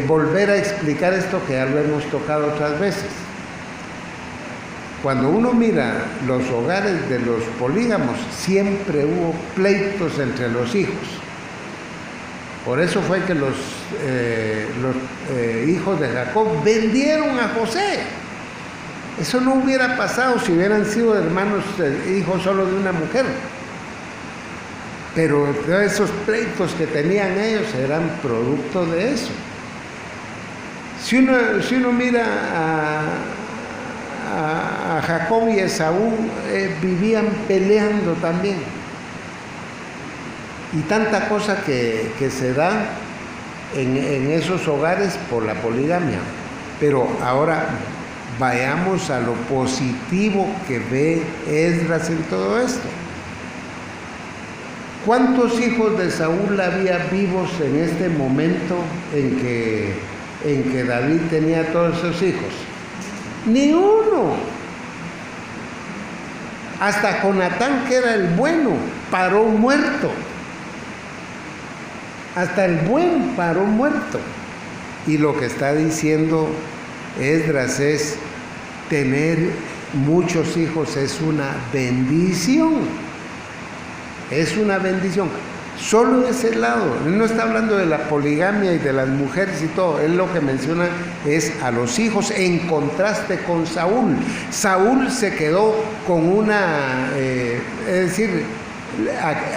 volver a explicar esto que ya lo hemos tocado otras veces? Cuando uno mira los hogares de los polígamos, siempre hubo pleitos entre los hijos. Por eso fue que los hijos de Jacob vendieron a José. Eso no hubiera pasado si hubieran sido hermanos, hijos solo de una mujer. Pero esos pleitos que tenían ellos eran producto de eso. Si uno mira a Jacob y Esaú, vivían peleando también. Y tanta cosa que se da en esos hogares por la poligamia. Pero ahora vayamos a lo positivo que ve Esdras en todo esto. ¿Cuántos hijos de Saúl había vivos en este momento en que David tenía todos esos hijos? Ni uno. Hasta Jonatán, que era el bueno, paró muerto. Hasta el buen paró muerto. Y lo que está diciendo Esdras es: tener muchos hijos es una bendición. Es una bendición. Solo de ese lado. Él no está hablando de la poligamia y de las mujeres y todo. Él lo que menciona es a los hijos, en contraste con Saúl. Saúl se quedó con una, es decir,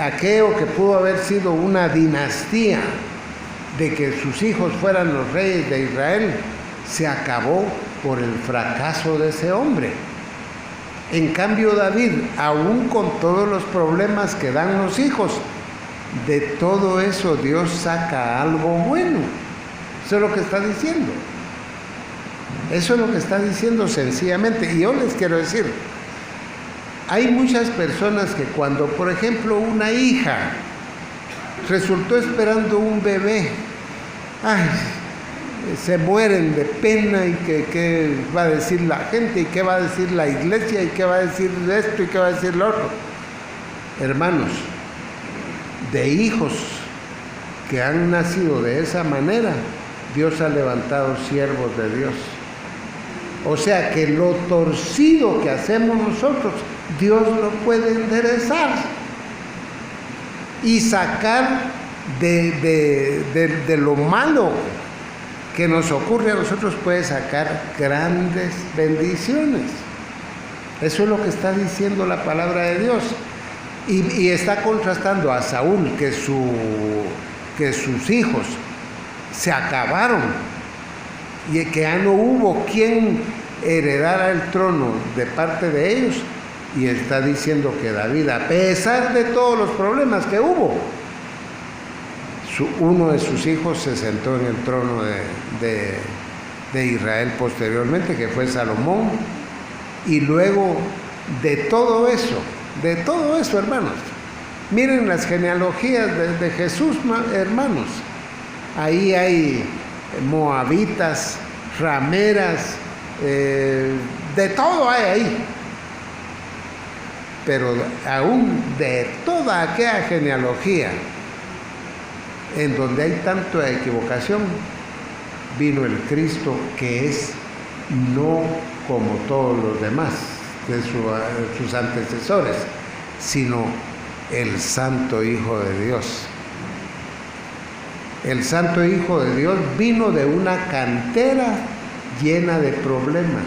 aquello que pudo haber sido una dinastía, de que sus hijos fueran los reyes de Israel, se acabó por el fracaso de ese hombre. En cambio, David, aún con todos los problemas que dan los hijos, de todo eso Dios saca algo bueno. Eso es lo que está diciendo. Eso es lo que está diciendo sencillamente. Y yo les quiero decir, hay muchas personas que cuando, por ejemplo, una hija resultó esperando un bebé, se mueren de pena, y qué va a decir la gente, y qué va a decir la iglesia, y qué va a decir esto, y qué va a decir lo otro. Hermanos, de hijos que han nacido de esa manera, Dios ha levantado siervos de Dios. O sea que lo torcido que hacemos nosotros, Dios lo puede enderezar y sacar de lo malo que nos ocurre a nosotros, puede sacar grandes bendiciones. Eso es lo que está diciendo la palabra de Dios. Y está contrastando a Saúl, que sus hijos se acabaron y que ya no hubo quien heredara el trono de parte de ellos. Y está diciendo que David, a pesar de todos los problemas que hubo, uno de sus hijos se sentó en el trono de Israel posteriormente, que fue Salomón. Y luego de todo eso, hermanos, miren las genealogías de Jesús, hermanos. Ahí hay moabitas, rameras, de todo hay ahí. Pero aún de toda aquella genealogía en donde hay tanta equivocación, vino el Cristo, que es no como todos los demás de sus antecesores, sino el Santo Hijo de Dios. El Santo Hijo de Dios vino de una cantera llena de problemas.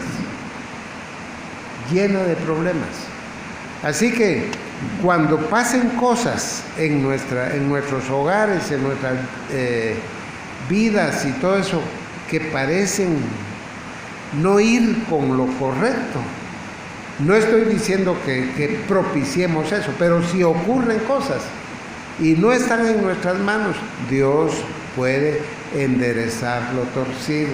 Así que cuando pasen cosas en nuestros hogares, en nuestras vidas y todo eso, que parecen no ir con lo correcto. No estoy diciendo que propiciemos eso, pero si ocurren cosas y no están en nuestras manos, Dios puede enderezar lo torcido.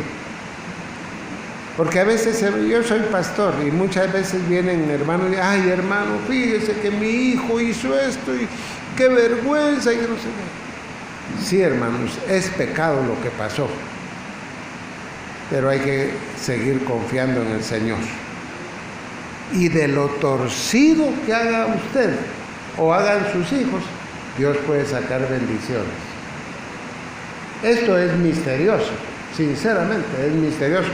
Porque a veces, yo soy pastor y muchas veces vienen hermanos y dicen, ay hermano, fíjese que mi hijo hizo esto y qué vergüenza y que no sé qué. Sí, hermanos, es pecado lo que pasó, pero hay que seguir confiando en el Señor. Y de lo torcido que haga usted o hagan sus hijos, Dios puede sacar bendiciones. Esto es misterioso, sinceramente, es misterioso.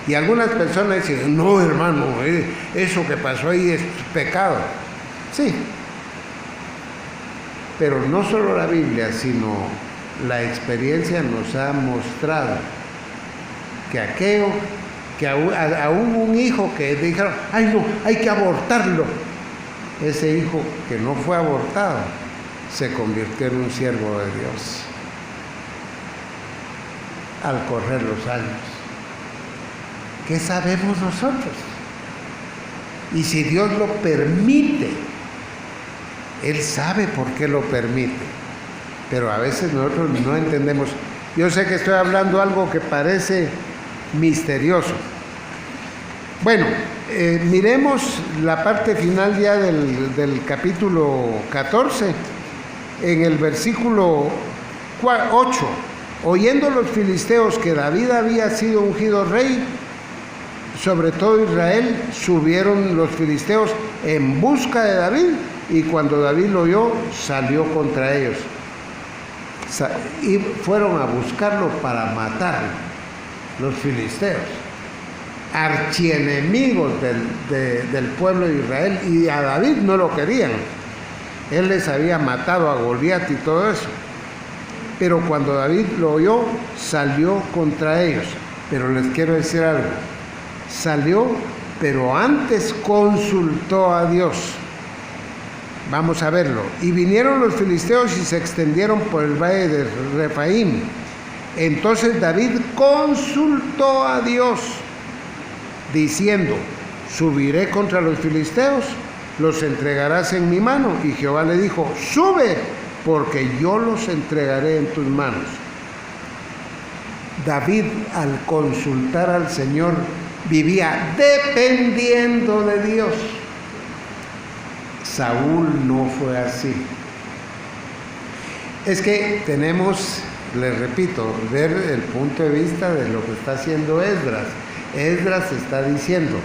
Y algunas personas dicen, no hermano, eso que pasó ahí es pecado. Sí, pero no solo la Biblia, sino la experiencia nos ha mostrado que aquello, que aún un hijo que dijeron, ay no, hay que abortarlo, ese hijo que no fue abortado se convirtió en un siervo de Dios al correr los años. ¿Qué sabemos nosotros? Y si Dios lo permite, Él sabe por qué lo permite, pero a veces nosotros no entendemos. Yo sé que estoy hablando algo que parece misterioso. Bueno, miremos la parte final ya del capítulo 14, en el versículo 8. Oyendo los filisteos que David había sido ungido rey sobre todo Israel, subieron los filisteos en busca de David, y cuando David lo oyó, salió contra ellos. Y fueron a buscarlo para matarlo, los filisteos, archienemigos del pueblo de Israel, y a David no lo querían. Él les había matado a Goliat y todo eso. Pero cuando David lo oyó, salió contra ellos. Pero les quiero decir algo. Salió, pero antes consultó a Dios. Vamos a verlo. Y vinieron los filisteos y se extendieron por el valle de Refaim. Entonces David consultó a Dios, diciendo, subiré contra los filisteos, los entregarás en mi mano. Y Jehová le dijo, sube, porque yo los entregaré en tus manos. David, al consultar al Señor, vivía dependiendo de Dios. Saúl no fue así. Es que tenemos, les repito, ver el punto de vista de lo que está haciendo Esdras. Esdras está diciendo,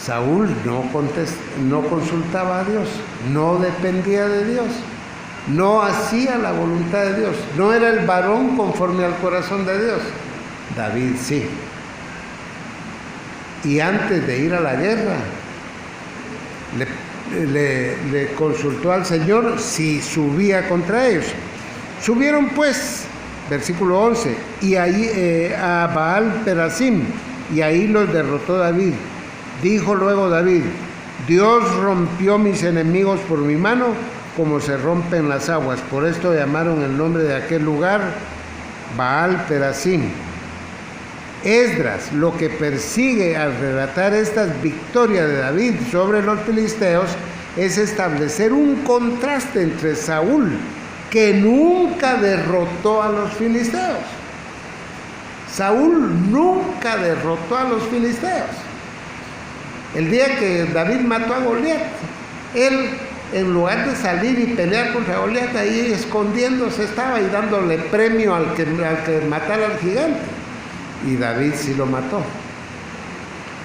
Saúl no consultaba a Dios, no dependía de Dios, no hacía la voluntad de Dios, no era el varón conforme al corazón de Dios. David sí. Y antes de ir a la guerra, le consultó al Señor si subía contra ellos. Subieron pues, versículo 11, y ahí a Baal Perasim, y ahí los derrotó David. Dijo luego David, Dios rompió mis enemigos por mi mano, como se rompen las aguas. Por esto llamaron el nombre de aquel lugar Baal Perasim. Esdras lo que persigue al relatar estas victorias de David sobre los filisteos es establecer un contraste entre Saúl, que nunca derrotó a los filisteos. Saúl nunca derrotó a los filisteos. El día que David mató a Goliat, él, en lugar de salir y pelear contra Goliat, ahí escondiéndose estaba y dándole premio al que matara al gigante. Y David sí lo mató.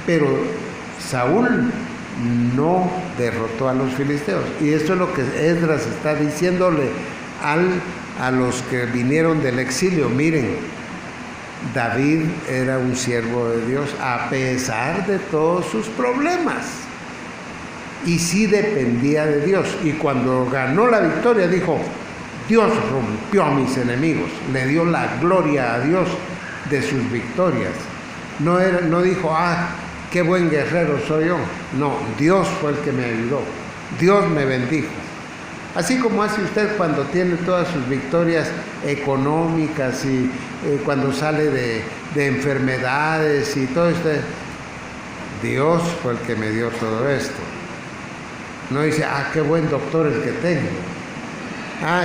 Pero Saúl no derrotó a los filisteos. Y esto es lo que Esdras está diciéndole a los que vinieron del exilio. Miren, David era un siervo de Dios a pesar de todos sus problemas. Y sí dependía de Dios. Y cuando ganó la victoria dijo, Dios rompió a mis enemigos. Le dio la gloria a Dios de sus victorias. No dijo, qué buen guerrero soy yo. No, Dios fue el que me ayudó. Dios me bendijo. Así como hace usted cuando tiene todas sus victorias económicas y cuando sale de enfermedades y todo esto. Dios fue el que me dio todo esto. No dice, qué buen doctor el que tengo.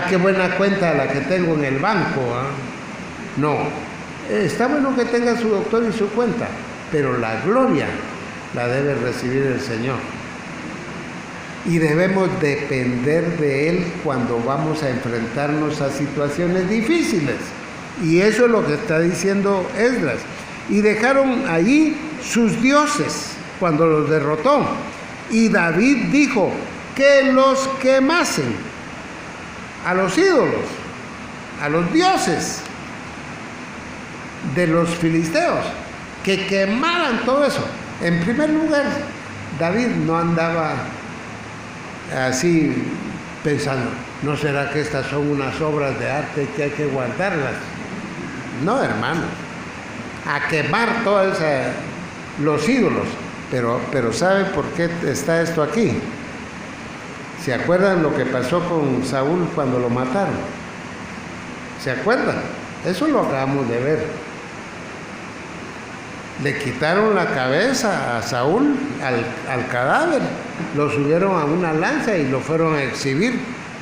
Qué buena cuenta la que tengo en el banco. No, está bueno que tenga su doctor y su cuenta, pero la gloria la debe recibir el Señor. Y debemos depender de Él cuando vamos a enfrentarnos a situaciones difíciles. Y eso es lo que está diciendo Esdras. Y dejaron allí sus dioses cuando los derrotó. Y David dijo que los quemasen a los ídolos, a los dioses de los filisteos, que quemaran todo eso. En primer lugar, David no andaba así pensando, ¿no será que estas son unas obras de arte que hay que guardarlas? No, hermano, a quemar todos los ídolos. Pero ¿sabe por qué está esto aquí? ¿Se acuerdan lo que pasó con Saúl cuando lo mataron? ¿Se acuerdan? Eso lo acabamos de ver. Le quitaron la cabeza a Saúl, al cadáver, lo subieron a una lanza y lo fueron a exhibir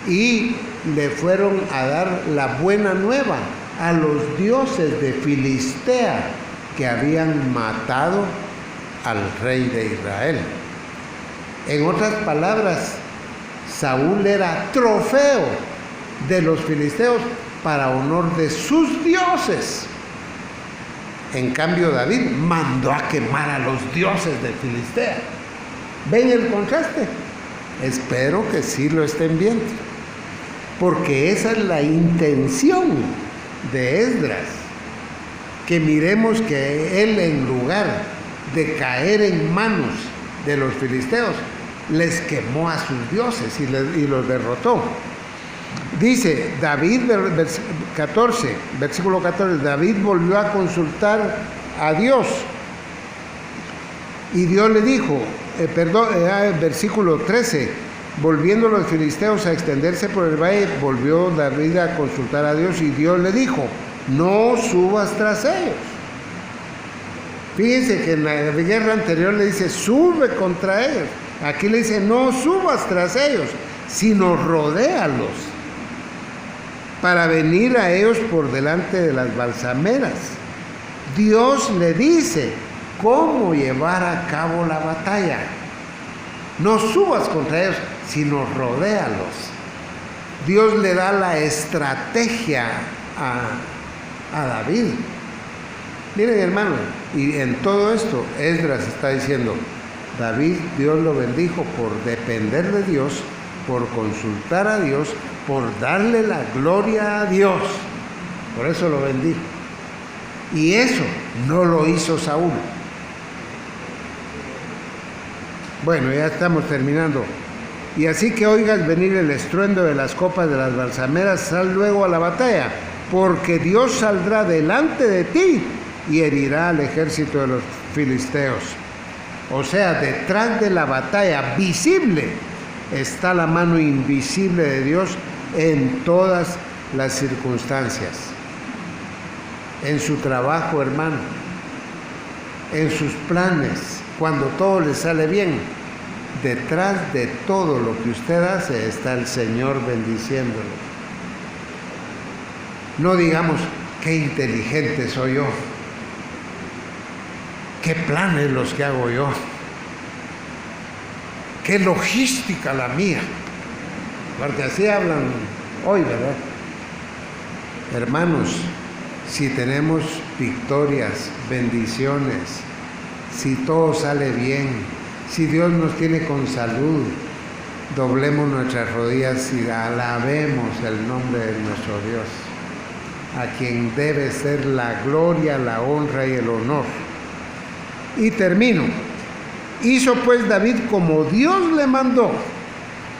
y le fueron a dar la buena nueva a los dioses de Filistea que habían matado al rey de Israel. En otras palabras, Saúl era trofeo de los filisteos para honor de sus dioses. En cambio, David mandó a quemar a los dioses de Filistea. ¿Ven el contraste? Espero que sí lo estén viendo, porque esa es la intención de Esdras, que miremos que él, en lugar de caer en manos de los filisteos, les quemó a sus dioses y los derrotó. Dice David, versículo 14, David volvió a consultar a Dios y Dios le dijo, versículo 13, volviendo los filisteos a extenderse por el valle, volvió David a consultar a Dios y Dios le dijo, no subas tras ellos. Fíjense que en la guerra anterior le dice, sube contra ellos. Aquí le dice, no subas tras ellos, sino rodéalos para venir a ellos por delante de las balsameras. Dios le dice cómo llevar a cabo la batalla. No subas contra ellos, sino rodéalos. Dios le da la estrategia a David. Miren, hermano, y en todo esto Esdras está diciendo, David, Dios lo bendijo por depender de Dios, por consultar a Dios, por darle la gloria a Dios. Por eso lo bendijo. Y eso no lo hizo Saúl. Bueno, ya estamos terminando. Y así que oigas venir el estruendo de las copas de las balsameras, sal luego a la batalla, porque Dios saldrá delante de ti y herirá al ejército de los filisteos. O sea, detrás de la batalla visible está la mano invisible de Dios en todas las circunstancias. En su trabajo, hermano, en sus planes, cuando todo le sale bien, detrás de todo lo que usted hace está el Señor bendiciéndolo. No digamos, qué inteligente soy yo, qué planes los que hago yo, qué logística la mía, porque así hablan hoy, ¿verdad? Hermanos, si tenemos victorias, bendiciones, si todo sale bien, si Dios nos tiene con salud, doblemos nuestras rodillas y alabemos el nombre de nuestro Dios, a quien debe ser la gloria, la honra y el honor. Y termino. Hizo pues David como Dios le mandó,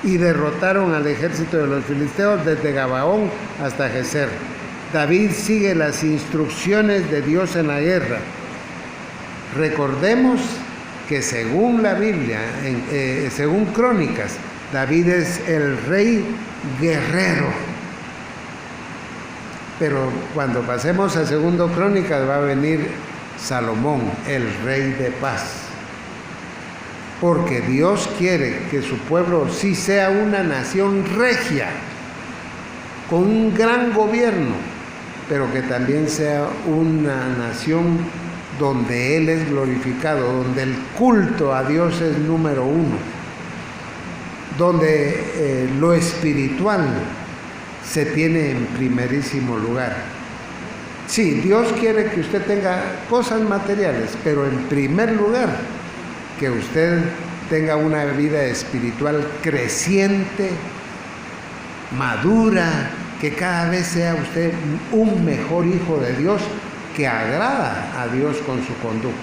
y derrotaron al ejército de los filisteos desde Gabaón hasta Geser. David sigue las instrucciones de Dios en la guerra. Recordemos que según la Biblia, según Crónicas, David es el rey guerrero. Pero cuando pasemos a segundo Crónicas va a venir Salomón, el rey de paz. porque Dios quiere que su pueblo sí sea una nación regia, con un gran gobierno, pero que también sea una nación donde Él es glorificado, donde el culto a Dios es número uno, donde lo espiritual se tiene en primerísimo lugar. Sí, Dios quiere que usted tenga cosas materiales, pero en primer lugar, que usted tenga una vida espiritual creciente, madura, que cada vez sea usted un mejor hijo de Dios, que agrada a Dios con su conducta.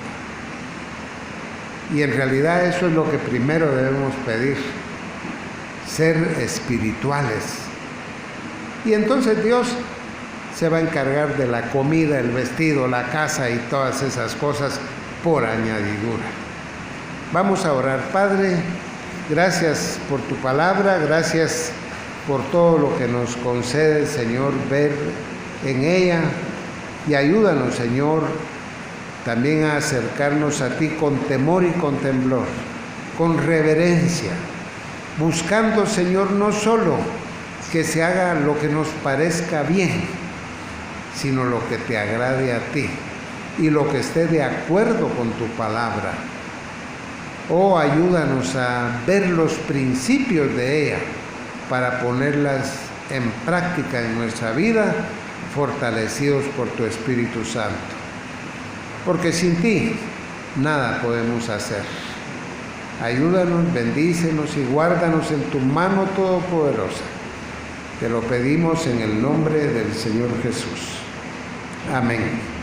Y en realidad eso es lo que primero debemos pedir, ser espirituales. Y entonces Dios se va a encargar de la comida, el vestido, la casa y todas esas cosas por añadidura. Vamos a orar. Padre, gracias por tu palabra, gracias por todo lo que nos concede, Señor, ver en ella, y ayúdanos, Señor, también a acercarnos a ti con temor y con temblor, con reverencia, buscando, Señor, no solo que se haga lo que nos parezca bien, sino lo que te agrade a ti y lo que esté de acuerdo con tu palabra. Oh, ayúdanos a ver los principios de ella para ponerlas en práctica en nuestra vida, fortalecidos por tu Espíritu Santo. Porque sin ti nada podemos hacer. Ayúdanos, bendícenos y guárdanos en tu mano todopoderosa. Te lo pedimos en el nombre del Señor Jesús. Amén.